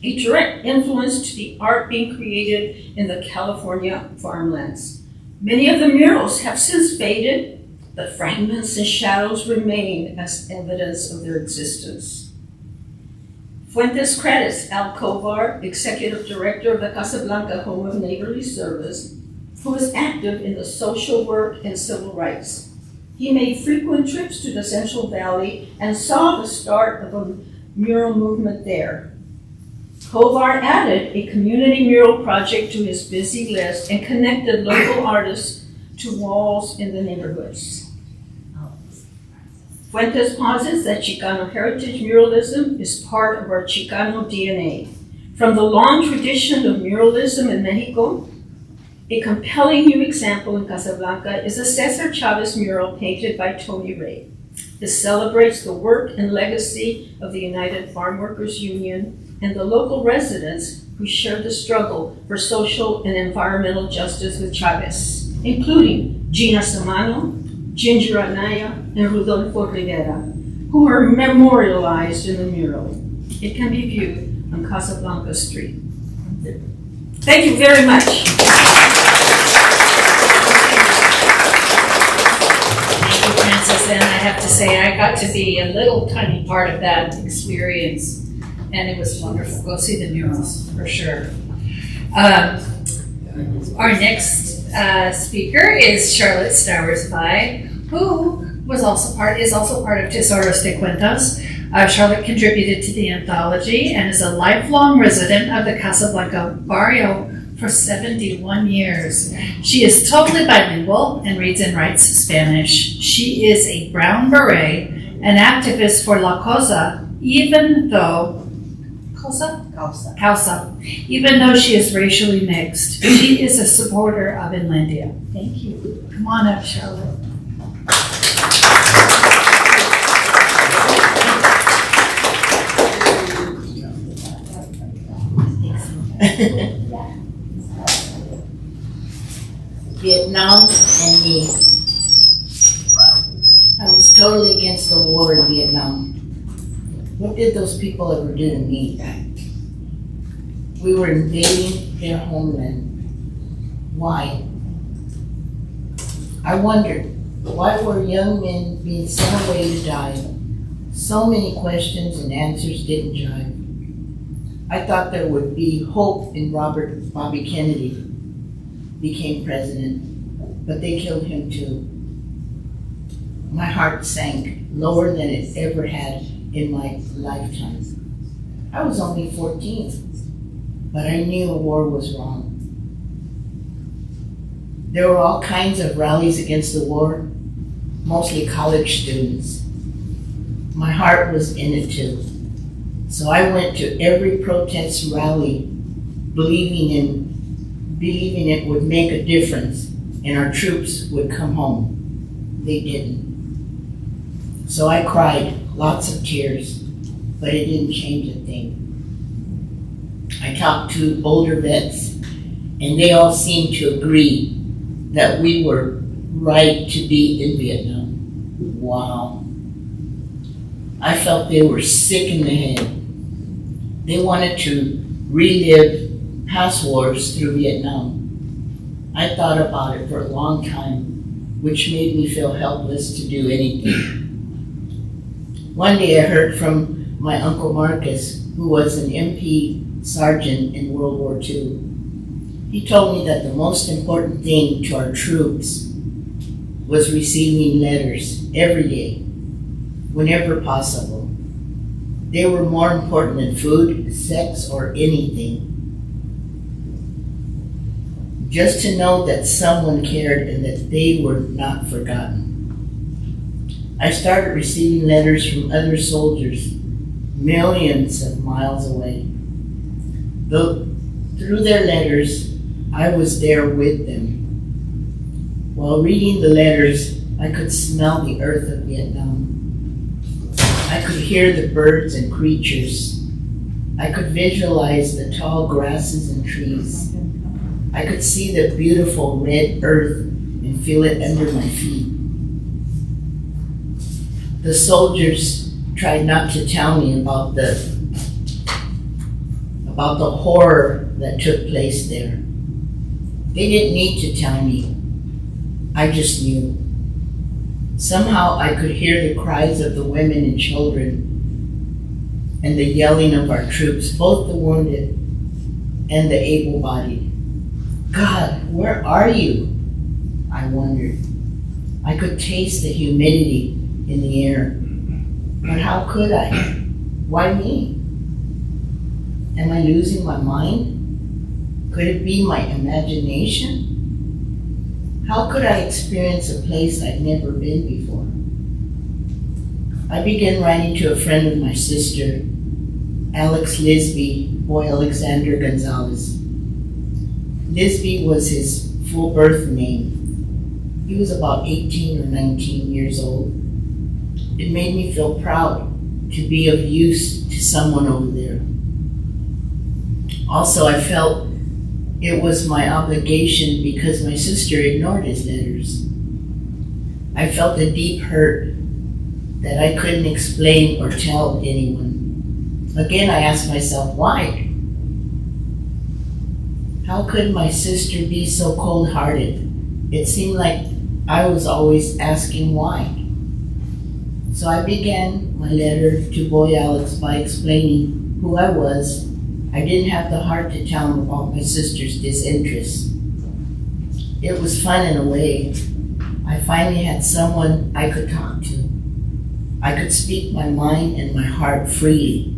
V: A direct influence to the art being created in the California farmlands. Many of the murals have since faded, but fragments and shadows remain as evidence of their existence. Fuentes credits Al Kovar, Executive Director of the Casablanca Home of Neighborly Service, who was active in the social work and civil rights. He made frequent trips to the Central Valley and saw the start of a mural movement there. Kovar added a community mural project to his busy list and connected local artists to walls in the neighborhoods. Fuentes posits that Chicano heritage muralism is part of our Chicano DNA. From the long tradition of muralism in Mexico, a compelling new example in Casablanca is the Cesar Chavez mural painted by Tony Ray. This celebrates the work and legacy of the United Farm Workers Union and the local residents who shared the struggle for social and environmental justice with Chavez, including Gina Samano, Ginger Anaya, and Rodolfo Rivera, who are memorialized in the mural. It can be viewed on Casablanca Street. Thank you very much.
B: Thank you, Frances, and I have to say, I got to be a little tiny part of that experience, and it was wonderful. Go see the murals, for sure. Our next speaker is Charlotte Stowers-Vai, who is also part of Tesoros de Cuentos. Charlotte contributed to the anthology and is a lifelong resident of the Casablanca barrio for 71 years. She is totally bilingual and reads and writes Spanish. She is a brown beret, an activist for La Causa, even though Causa. Even though she is racially mixed, she is a supporter of Inlandia. Thank you. Come on up, Charlotte.
D: Vietnam and me. I was totally against the war in Vietnam. What did those people ever do to me? We were invading their homeland. Why? I wondered, why were young men being sent away to die? So many questions and answers didn't jive. I thought there would be hope in Bobby Kennedy became president, but they killed him too. My heart sank lower than it ever had in my lifetime. I was only 14, but I knew a war was wrong. There were all kinds of rallies against the war, mostly college students. My heart was in it too. So I went to every protest rally believing it would make a difference and our troops would come home. They didn't. So I cried, lots of tears, but it didn't change a thing. I talked to older vets and they all seemed to agree that we were right to be in Vietnam. Wow. I felt they were sick in the head. They wanted to relive past wars through Vietnam. I thought about it for a long time, which made me feel helpless to do anything. One day I heard from my Uncle Marcus, who was an MP sergeant in World War II. He told me that the most important thing to our troops was receiving letters every day, whenever possible. They were more important than food, sex, or anything. Just to know that someone cared and that they were not forgotten. I started receiving letters from other soldiers, millions of miles away. Through their letters, I was there with them. While reading the letters, I could smell the earth of Vietnam. I could hear the birds and creatures. I could visualize the tall grasses and trees. I could see the beautiful red earth and feel it under my feet. The soldiers tried not to tell me about the horror that took place there. They didn't need to tell me. I just knew. Somehow I could hear the cries of the women and children and the yelling of our troops, both the wounded and the able-bodied. God, where are you? I wondered. I could taste the humidity in the air. But how could I? Why me? Am I losing my mind? Could it be my imagination? How could I experience a place I'd never been before? I began writing to a friend of my sister, Alex Lisby, boy Alexander Gonzalez. Lisby was his full birth name. He was about 18 or 19 years old. It made me feel proud to be of use to someone over there. Also, I felt it was my obligation because my sister ignored his letters. I felt a deep hurt that I couldn't explain or tell anyone. Again, I asked myself, why? How could my sister be so cold-hearted? It seemed like I was always asking why. So I began my letter to boy Alex by explaining who I was. I didn't have the heart to tell him about my sister's disinterest. It was fun in a way. I finally had someone I could talk to. I could speak my mind and my heart freely.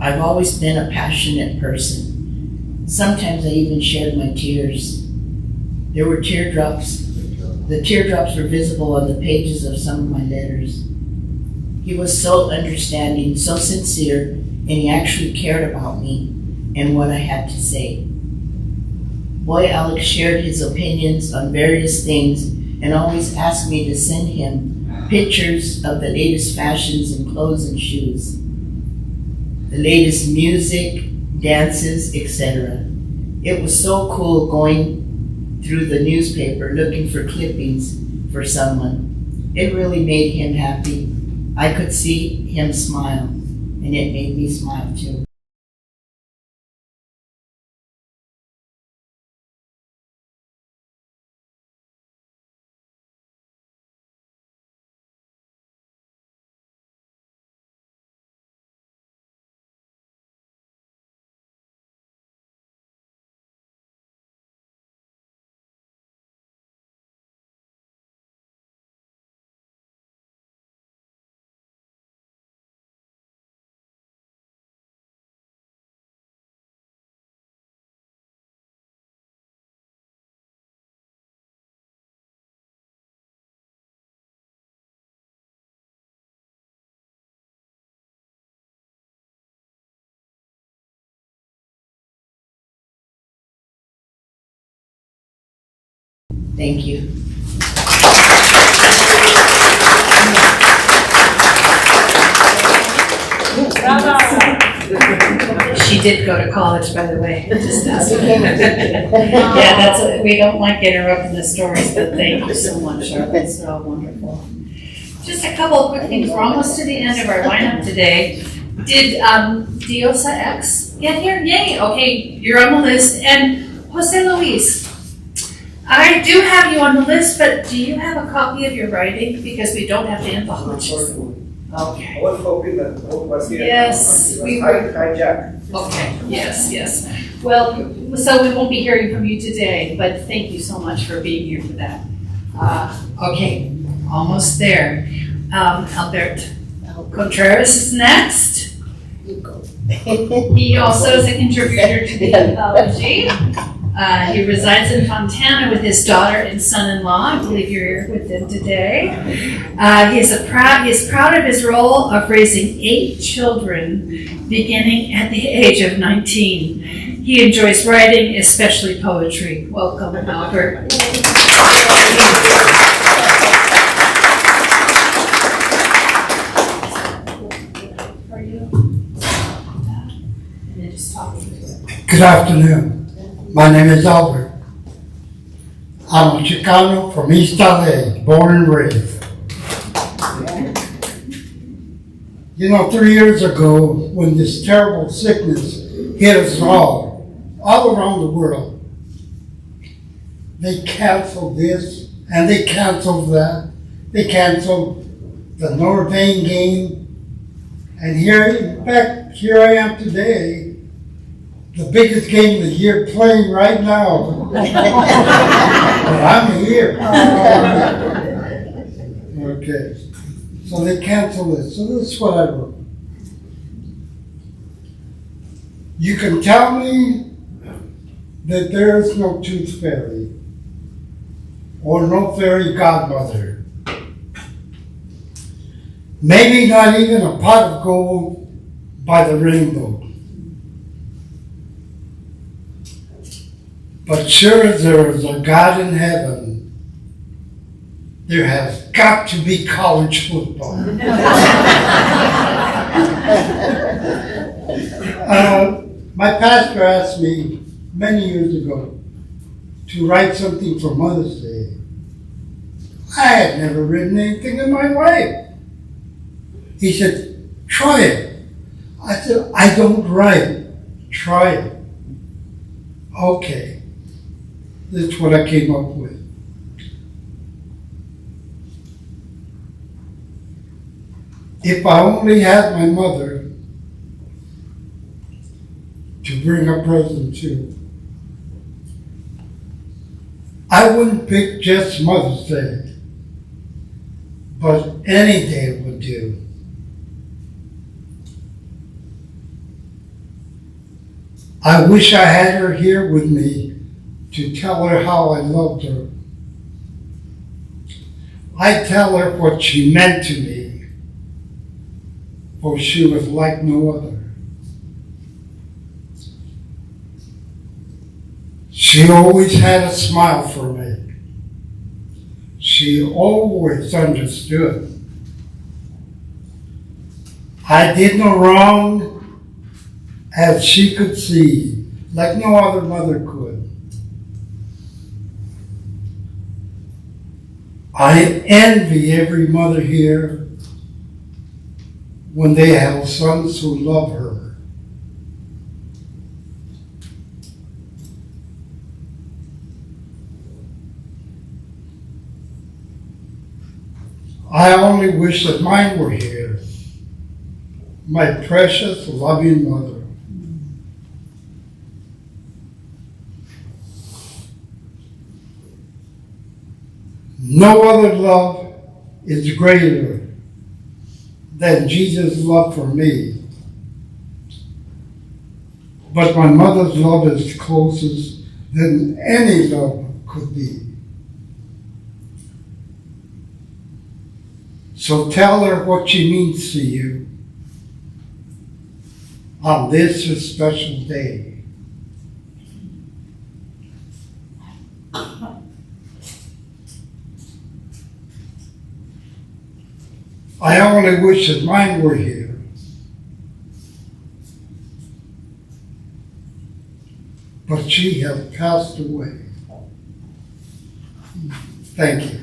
D: I've always been a passionate person. Sometimes I even shared my tears. There were teardrops. The teardrops were visible on the pages of some of my letters. He was so understanding, so sincere, and he actually cared about me and what I had to say. Boy Alex shared his opinions on various things and always asked me to send him pictures of the latest fashions in clothes and shoes, the latest music, dances, etc. It was so cool going through the newspaper looking for clippings for someone. It really made him happy. I could see him smile, and it made me smile too. Thank you.
B: She did go to college, by the way. Just asking. Yeah, that's, we don't like interrupting the stories, but thank you so much. That's so wonderful. Just a couple of quick things. We're almost to the end of our lineup today. Did Diosa X get here? Yay! Okay, you're on the list. And Jose Luis, I do have you on the list, but do you have a copy of your writing? Because we don't have the anthologies. Okay.
E: I was hoping that both was here.
B: Yes, we were.
E: Hijacked.
B: Okay, yes. Well, so we won't be hearing from you today, but thank you so much for being here for that. Okay, almost there. Albert Contreras is next. He also is a contributor to the anthology. He resides in Fontana with his daughter and son-in-law. I believe you're here with them today. He is proud of his role of raising 8 children beginning at the age of 19. He enjoys writing, especially poetry. Welcome, Albert.
F: Good afternoon. My name is Albert. I'm a Chicano from East LA, born and raised. You know, 3 years ago, when this terrible sickness hit us all around the world, they canceled this and they canceled that. They canceled the Notre Dame game. And here I am today, the biggest game of the year playing right now. But I'm here. Okay. So they canceled it. So this is what I wrote. You can tell me that there is no tooth fairy or no fairy godmother. Maybe not even a pot of gold by the rainbow. But sure as there is a God in heaven, there has got to be college football. My pastor asked me many years ago to write something for Mother's Day. I had never written anything in my life. He said, try it. I said, I don't write. Try it. Okay. That's what I came up with. If I only had my mother to bring a present to, I wouldn't pick just Mother's Day, but any day would do. I wish I had her here with me to tell her how I loved her. I tell her what she meant to me, for she was like no other. She always had a smile for me. She always understood. I did no wrong, as she could see, like no other mother could. I envy every mother here when they have sons who love her. I only wish that mine were here, my precious, loving mother. No other love is greater than Jesus' love for me. But my mother's love is closest than any love could be. So tell her what she means to you on this special day. I only wish that mine were here. But she has passed away. Thank you.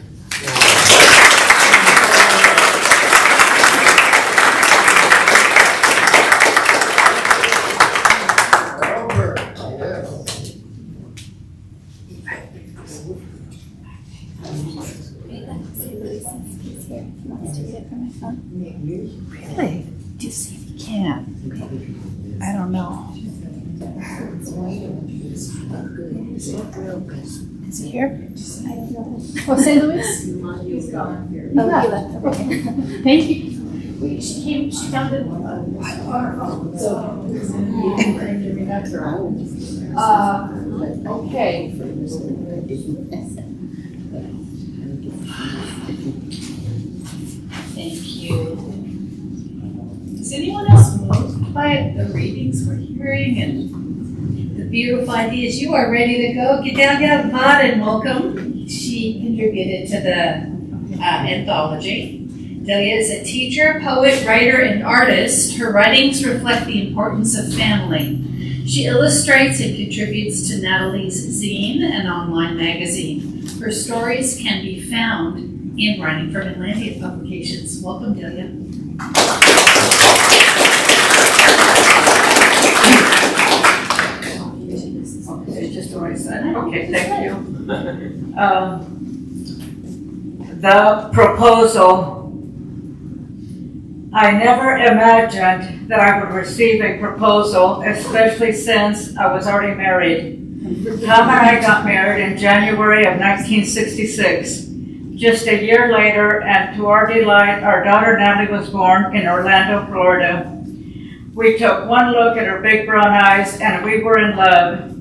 G: Really? Do see if you can. I don't know. Is he here? Oh, St. Louis? He's gone. Oh, he left. Okay. Thank you. She found it on her phone. So, okay.
B: Thank you. Is anyone else moved by the readings we're hearing and the beautiful ideas? You are ready to go. Get down, get out of the pod, and welcome. She contributed to the anthology. Delia is a teacher, poet, writer, and artist. Her writings reflect the importance of family. She illustrates and contributes to Natalie's zine, an online magazine. Her stories can be found in Writing from Inlandia publications. Welcome, Delia.
H: Just what I said. Okay, thank you. The proposal. I never imagined that I would receive a proposal, especially since I was already married. Tom and I got married in January of 1966. Just a year later, and to our delight, our daughter Natalie was born in Orlando, Florida. We took one look at her big brown eyes and we were in love.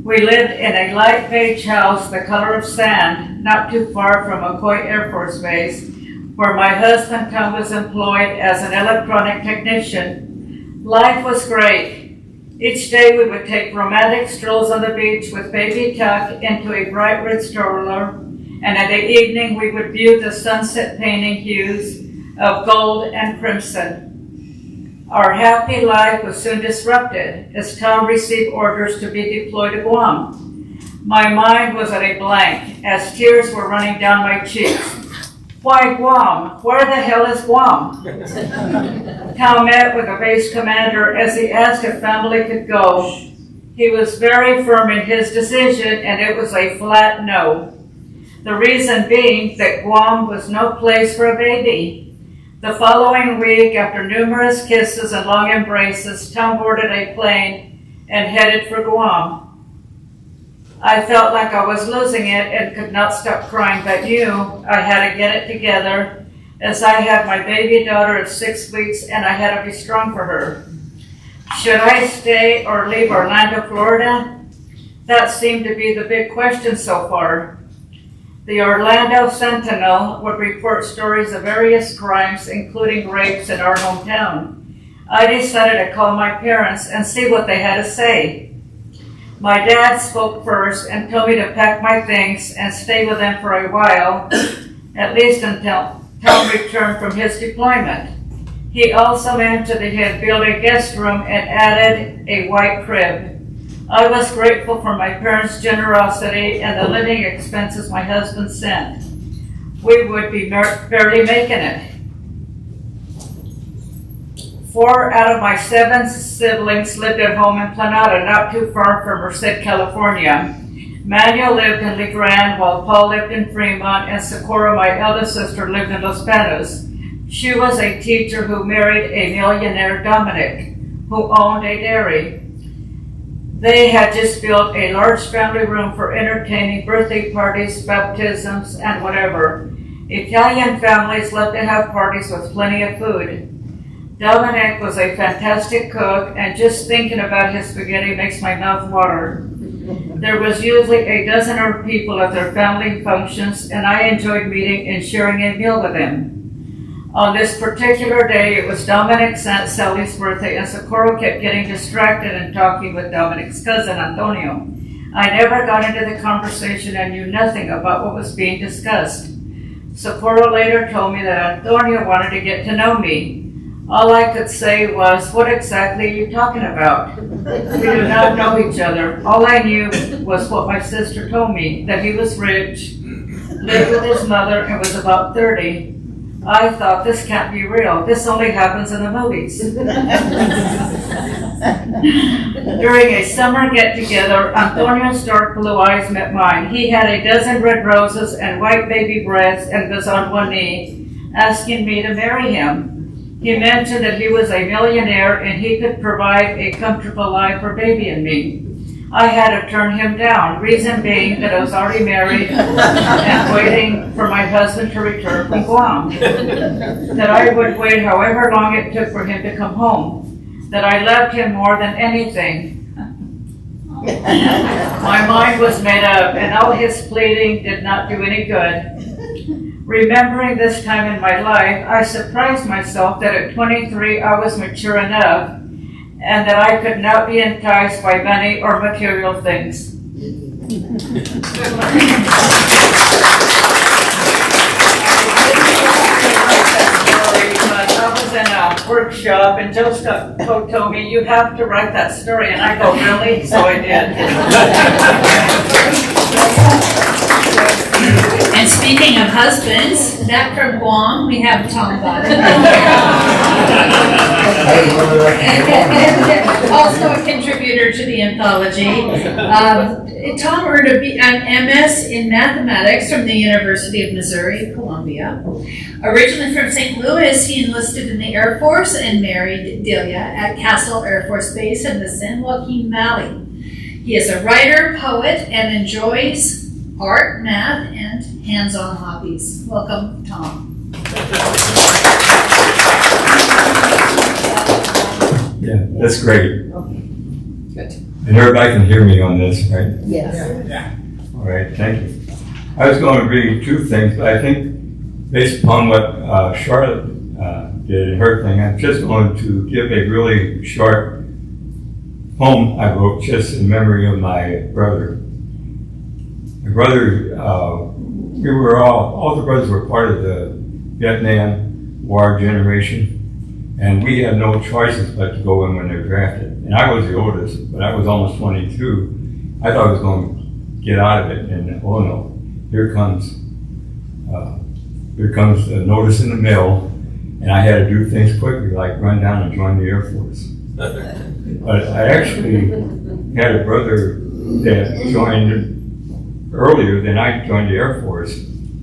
H: We lived in a light beige house the color of sand, not too far from McCoy Air Force Base, where my husband Tom was employed as an electronic technician. Life was great. Each day we would take romantic strolls on the beach with baby tucked into a bright red stroller, and in the evening we would view the sunset painting hues of gold and crimson. Our happy life was soon disrupted as Tom received orders to be deployed to Guam. My mind was at a blank as tears were running down my cheeks. Why Guam? Where the hell is Guam? Tom met with the base commander as he asked if family could go. He was very firm in his decision and it was a flat no. The reason being that Guam was no place for a baby. The following week, after numerous kisses and long embraces, Tom boarded a plane and headed for Guam. I felt like I was losing it and could not stop crying, but knew I had to get it together as I had my baby daughter of 6 weeks and I had to be strong for her. Should I stay or leave Orlando, Florida? That seemed to be the big question so far. The Orlando Sentinel would report stories of various crimes, including rapes in our hometown. I decided to call my parents and see what they had to say. My dad spoke first and told me to pack my things and stay with them for a while, at least until Tom returned from his deployment. He also mentioned that he had built a guest room and added a white crib. I was grateful for my parents' generosity and the living expenses my husband sent. We would be barely making it. 4 out of my 7 siblings lived at home in Planada, not too far from Merced, California. Manuel lived in Le Grand, while Paul lived in Fremont, and Socorro, my eldest sister, lived in Los Patos. She was a teacher who married a millionaire, Dominic, who owned a dairy. They had just built a large family room for entertaining birthday parties, baptisms, and whatever. Italian families love to have parties with plenty of food. Dominic was a fantastic cook, and just thinking about his spaghetti makes my mouth water. There was usually a dozen or people at their family functions, and I enjoyed meeting and sharing a meal with them. On this particular day, it was Dominic's Aunt Sally's birthday, and Socorro kept getting distracted and talking with Dominic's cousin, Antonio. I never got into the conversation and knew nothing about what was being discussed. Socorro later told me that Antonio wanted to get to know me. All I could say was, what exactly are you talking about? We do not know each other. All I knew was what my sister told me, that he was rich, lived with his mother, and was about 30. I thought, this can't be real. This only happens in the movies. During a summer get-together, Antonio's dark blue eyes met mine. He had a dozen red roses and white baby breaths and was on one knee, asking me to marry him. He mentioned that he was a millionaire and he could provide a comfortable life for baby and me. I had to turn him down, reason being that I was already married and waiting for my husband to return from Guam. That I would wait however long it took for him to come home. That I loved him more than anything. My mind was made up, and all his pleading did not do any good. Remembering this time in my life, I surprised myself that at 23 I was mature enough and that I could not be enticed by money or material things. I was in a workshop and Joe told me, you have to write that story, and I go, really? So I did.
B: And speaking of husbands, back from Guam, we have Tom Biden. Also a contributor to the anthology. Tom earned an MS in mathematics from the University of Missouri, Columbia. Originally from St. Louis, he enlisted in the Air Force and married Delia at Castle Air Force Base in the San Joaquin Valley. He is a writer, poet, and enjoys art, math, and hands-on hobbies. Welcome, Tom.
I: Yeah, that's great.
A: Good.
I: And everybody can hear me on this, right?
D: Yes.
I: Yeah. All right, thank you. I was going to read two things, but I think based upon what Charlotte did in her thing, I'm just going to give a really short poem I wrote just in memory of my brother. My brother, we were all the brothers were part of the Vietnam War generation, and we had no choices but to go in when they were drafted. And I was the oldest, but I was almost 22. I thought I was going to get out of it, and oh no, here comes the notice in the mail, and I had to do things quickly, like run down and join the Air Force. But I actually had a brother that joined earlier than I joined the Air Force.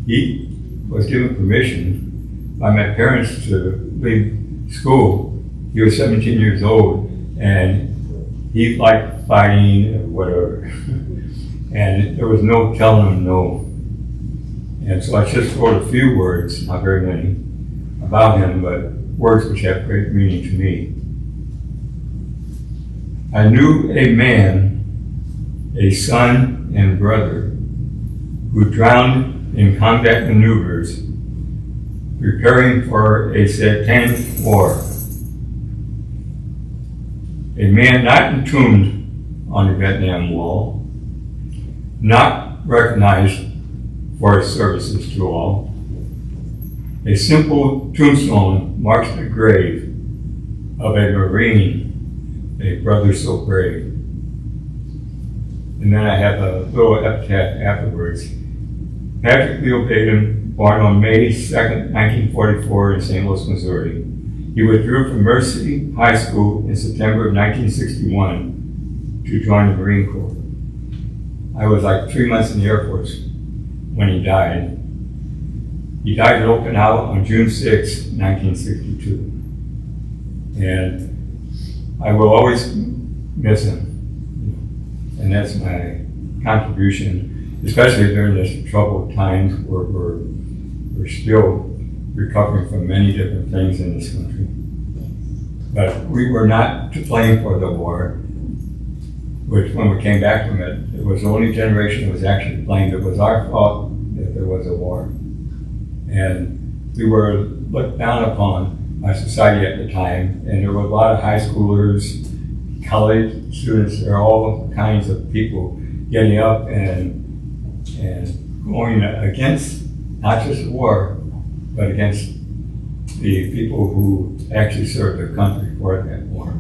I: He was given permission by my parents to leave school. He was 17 years old, and he liked fighting or whatever. And there was no telling him no. And so I just wrote a few words, not very many, about him, but words which have great meaning to me. I knew a man, a son and brother, who drowned in combat maneuvers, preparing for a satanic war. A man not entombed on the Vietnam Wall, not recognized for his services to all. A simple tombstone marks the grave of a Marine, a brother so brave. And then I have a little epitaph afterwards. Patrick Leo Payton, born on May 2nd, 1944 in St. Louis, Missouri. He withdrew from Mercy High School in September of 1961 to join the Marine Corps. I was like 3 months in the Air Force when he died. He died at Okinawa on June 6, 1962. And I will always miss him. And that's my contribution, especially during this troubled times where we're still recovering from many different things in this country. But we were not to blame for the war, which when we came back from it, it was the only generation that was actually blamed. It was our fault that there was a war. And we were looked down upon by society at the time, and there were a lot of high schoolers, college students, there are all kinds of people getting up and going against not just the war, but against the people who actually served their country for that war.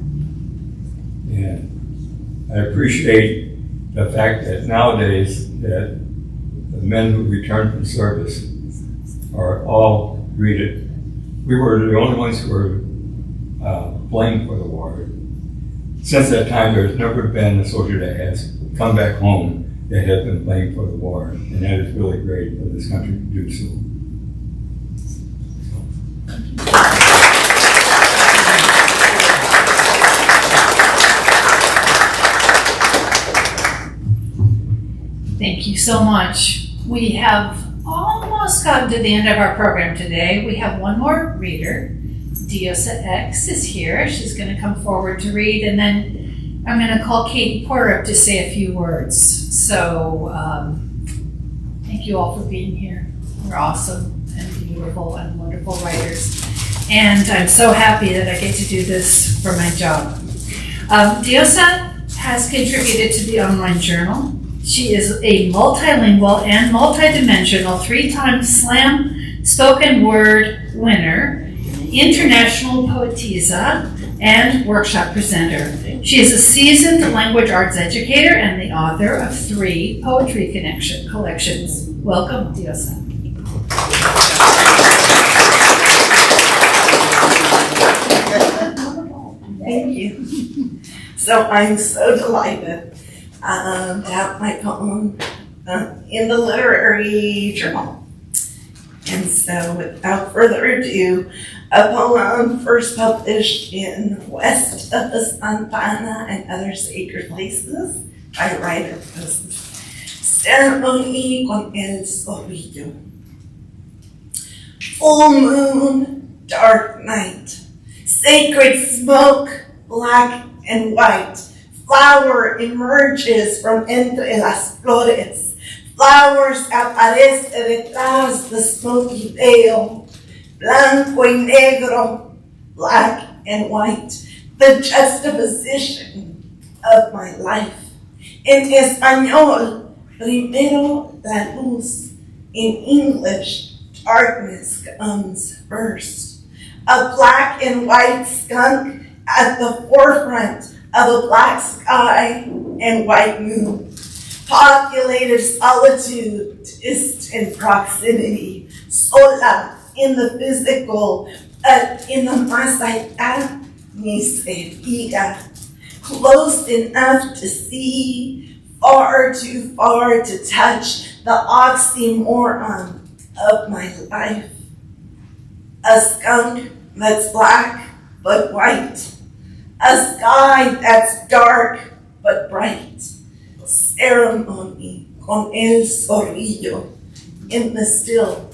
I: And I appreciate the fact that nowadays that the men who return from service are all greeted. We were the only ones who were blamed for the war. Since that time, there's never been a soldier that has come back home that has been blamed for the war, and that is really great for this country to do so.
B: Thank you so much. We have almost gotten to the end of our program today. We have one more reader. Diosa X is here. She's going to come forward to read, and then I'm going to call Katie Porter up to say a few words. So thank you all for being here. You're awesome and beautiful and wonderful writers. And I'm so happy that I get to do this for my job. Diosa has contributed to the online journal. She is a multilingual and multidimensional 3-time Slam spoken word winner, international poetisa, and workshop presenter. She is a seasoned language arts educator and the author of 3 poetry collections. Welcome, Diosa.
J: Thank you. So I'm so delighted to have my poem in the literary journal. And so without further ado, a poem first published in West of the Santa Ana and Other Sacred Places by writer poet Ceremony con el Zorrillo. Full moon, dark night, sacred smoke, black and white. Flower emerges from entre las flores. Flowers aparece detrás the smoky veil. Blanco y negro, black and white. The juxtaposition of my life. En español, primero la luz. In English, darkness comes first. A black and white skunk at the forefront of a black sky and white moon. Populated solitude, distant proximity, sola in the physical, but in the más allá ni se diga. Close enough to see, far too far to touch the oxymoron of my life. A skunk that's black but white. A sky that's dark but bright. Ceremony con el zorrillo in the still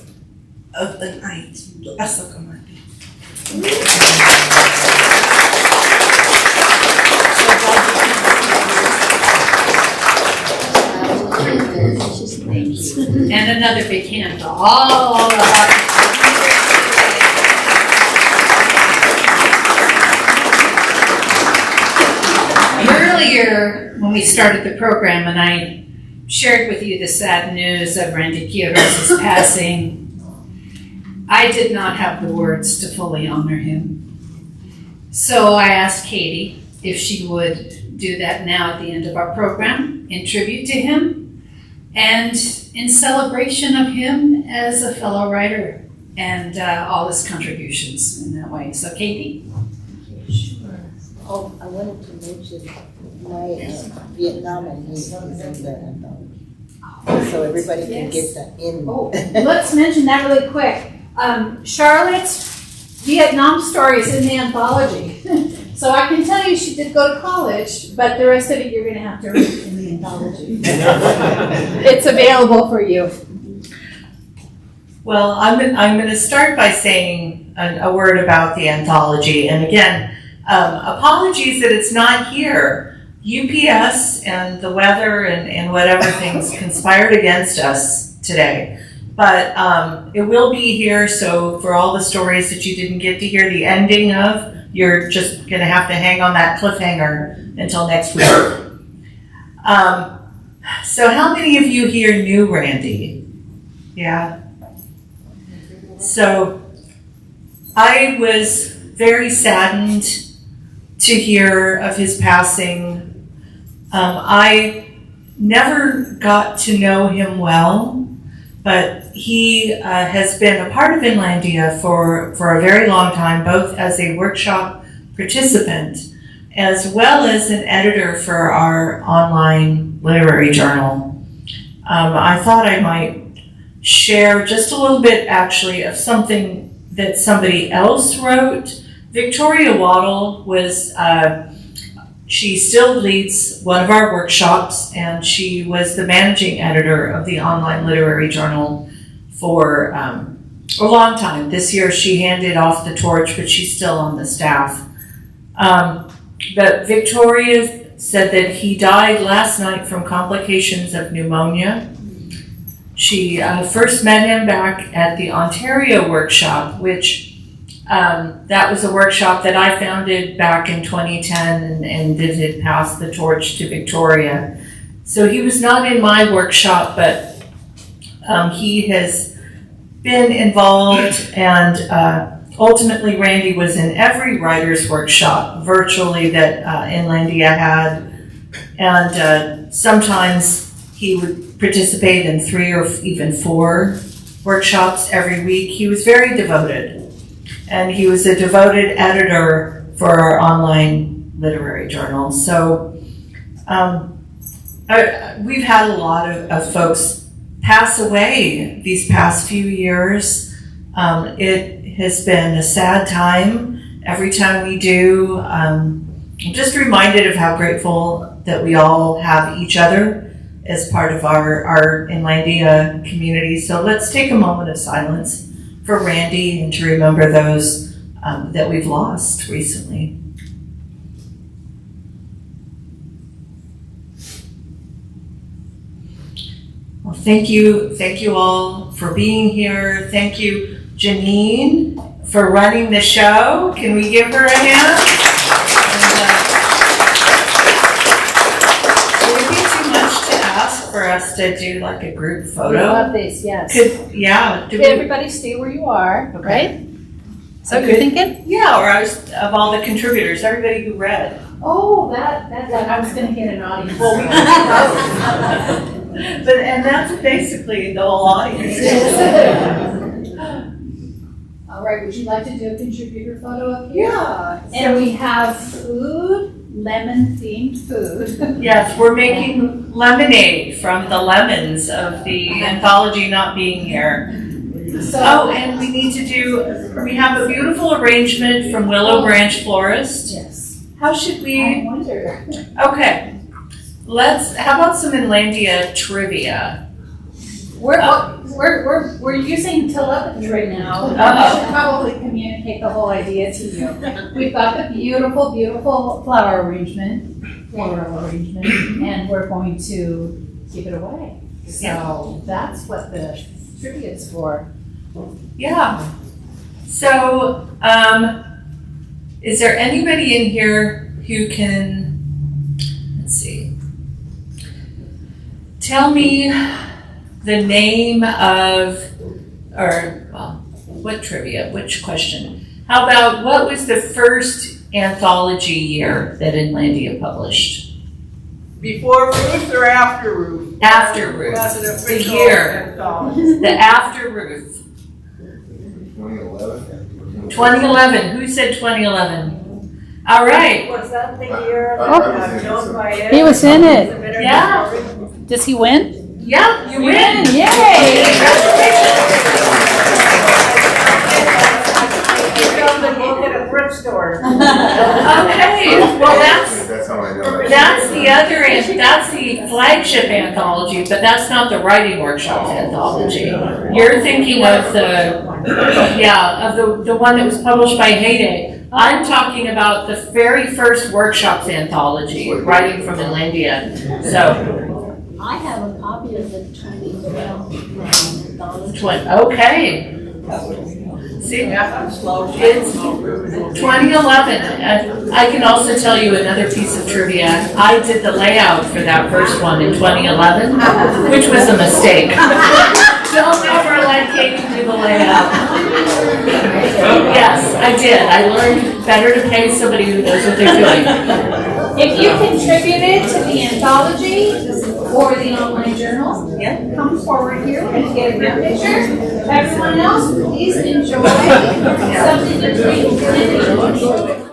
J: of the night.
B: And another big hand to all of our earlier, when we started the program and I shared with you the sad news of Randy Quiroz' passing, I did not have the words to fully honor him. So I asked Katie if she would do that now at the end of our program, in tribute to him and in celebration of him as a fellow writer and all his contributions in that way. So Katie?
D: Oh, I wanted to mention my Vietnam and his is in the anthology. So everybody can get that in.
G: Oh, let's mention that really quick. Charlotte's Vietnam story is in the anthology. So I can tell you she did go to college, but the rest of it you're going to have to read in the anthology. It's available for you.
M: Well, I'm going to start by saying a word about the anthology. And again, apologies that it's not here. UPS and the weather and whatever things conspired against us today. But it will be here, so for all the stories that you didn't get to hear the ending of, you're just going to have to hang on that cliffhanger until next week. So how many of you here knew Randy? Yeah?
K: So I was very saddened to hear of his passing. I never got to know him well, but he has been a part of Inlandia for a very long time, both as a workshop participant as well as an editor for our online literary journal. I thought I might share just a little bit actually of something that somebody else wrote. Victoria Waddle was, she still leads one of our workshops, and she was the managing editor of the online literary journal for a long time. This year she handed off the torch, but she's still on the staff. But Victoria said that he died last night from complications of pneumonia. She first met him back at the Ontario workshop, which that was a workshop that I founded back in 2010 and did pass the torch to Victoria. So he was not in my workshop, but he has been involved, and ultimately Randy was in every writer's workshop virtually that Inlandia had, and sometimes he would participate in 3 or even 4 workshops every week. He was very devoted, and he was a devoted editor for our online literary journal. So we've had a lot of folks pass away these past few years. It has been a sad time every time we do. I'm just reminded of how grateful that we all have each other as part of our Inlandia community. So let's take a moment of silence for Randy and to remember those that we've lost recently. Well, thank you all for being here. Thank you, Janine, for running the show. Can we give her a hand? Would it be too much to ask for us to do like a group photo?
G: I love this, yes.
K: Could
G: everybody stay where you are,
K: Okay.
G: right? So you're thinking?
K: Yeah, or of all the contributors, everybody who read.
G: Oh, that I was gonna get an audience.
K: Well, we and that's basically the whole audience.
G: All right, would you like to do a contributor photo up here?
K: Yeah.
G: And we have food, lemon-themed food.
K: Yes, we're making lemonade from the lemons of the anthology not being here.
G: So,
K: and we need to we have a beautiful arrangement from Willow Branch Florist.
G: Yes.
K: How should we?
G: I wonder.
K: Okay. How about some Inlandia trivia?
G: We're using telepathy right now. I should probably communicate the whole idea to you. We've got the beautiful, beautiful floral arrangement, and we're going to give it away. So that's what the trivia is for.
K: Yeah. So, is there anybody in here who can, let's see, tell me the name of, what trivia, which question? How about what was the first anthology year that Inlandia published?
S: Before Ruth or after Ruth?
K: After Ruth. The year. The after Ruth. 2011. Who said 2011? All right.
H: Was that the year
K: that
H: Joan Baez?
G: He was in it.
K: Yeah.
G: Does he win?
K: Yeah, you win.
G: Yay!
H: From the book at a thrift store.
K: Okay. Well,
O: That's how I know.
K: that's the other end. That's the flagship anthology, but that's not the writing workshops anthology. You're thinking of the one that was published by Heyday. I'm talking about the very first workshops anthology, Writing from Inlandia. So.
C: I have a copy of the 2012 anthology.
K: Okay. See, it's 2011. I can also tell you another piece of trivia. I did the layout for that first one in 2011, which was a mistake. Don't ever let Katie do the layout. Yes, I did. I learned better to pay somebody who knows what they're doing.
G: If you contributed to the anthology or the online journal, come forward here. We're going to get a group picture. Everyone else, please enjoy something to drink and enjoy.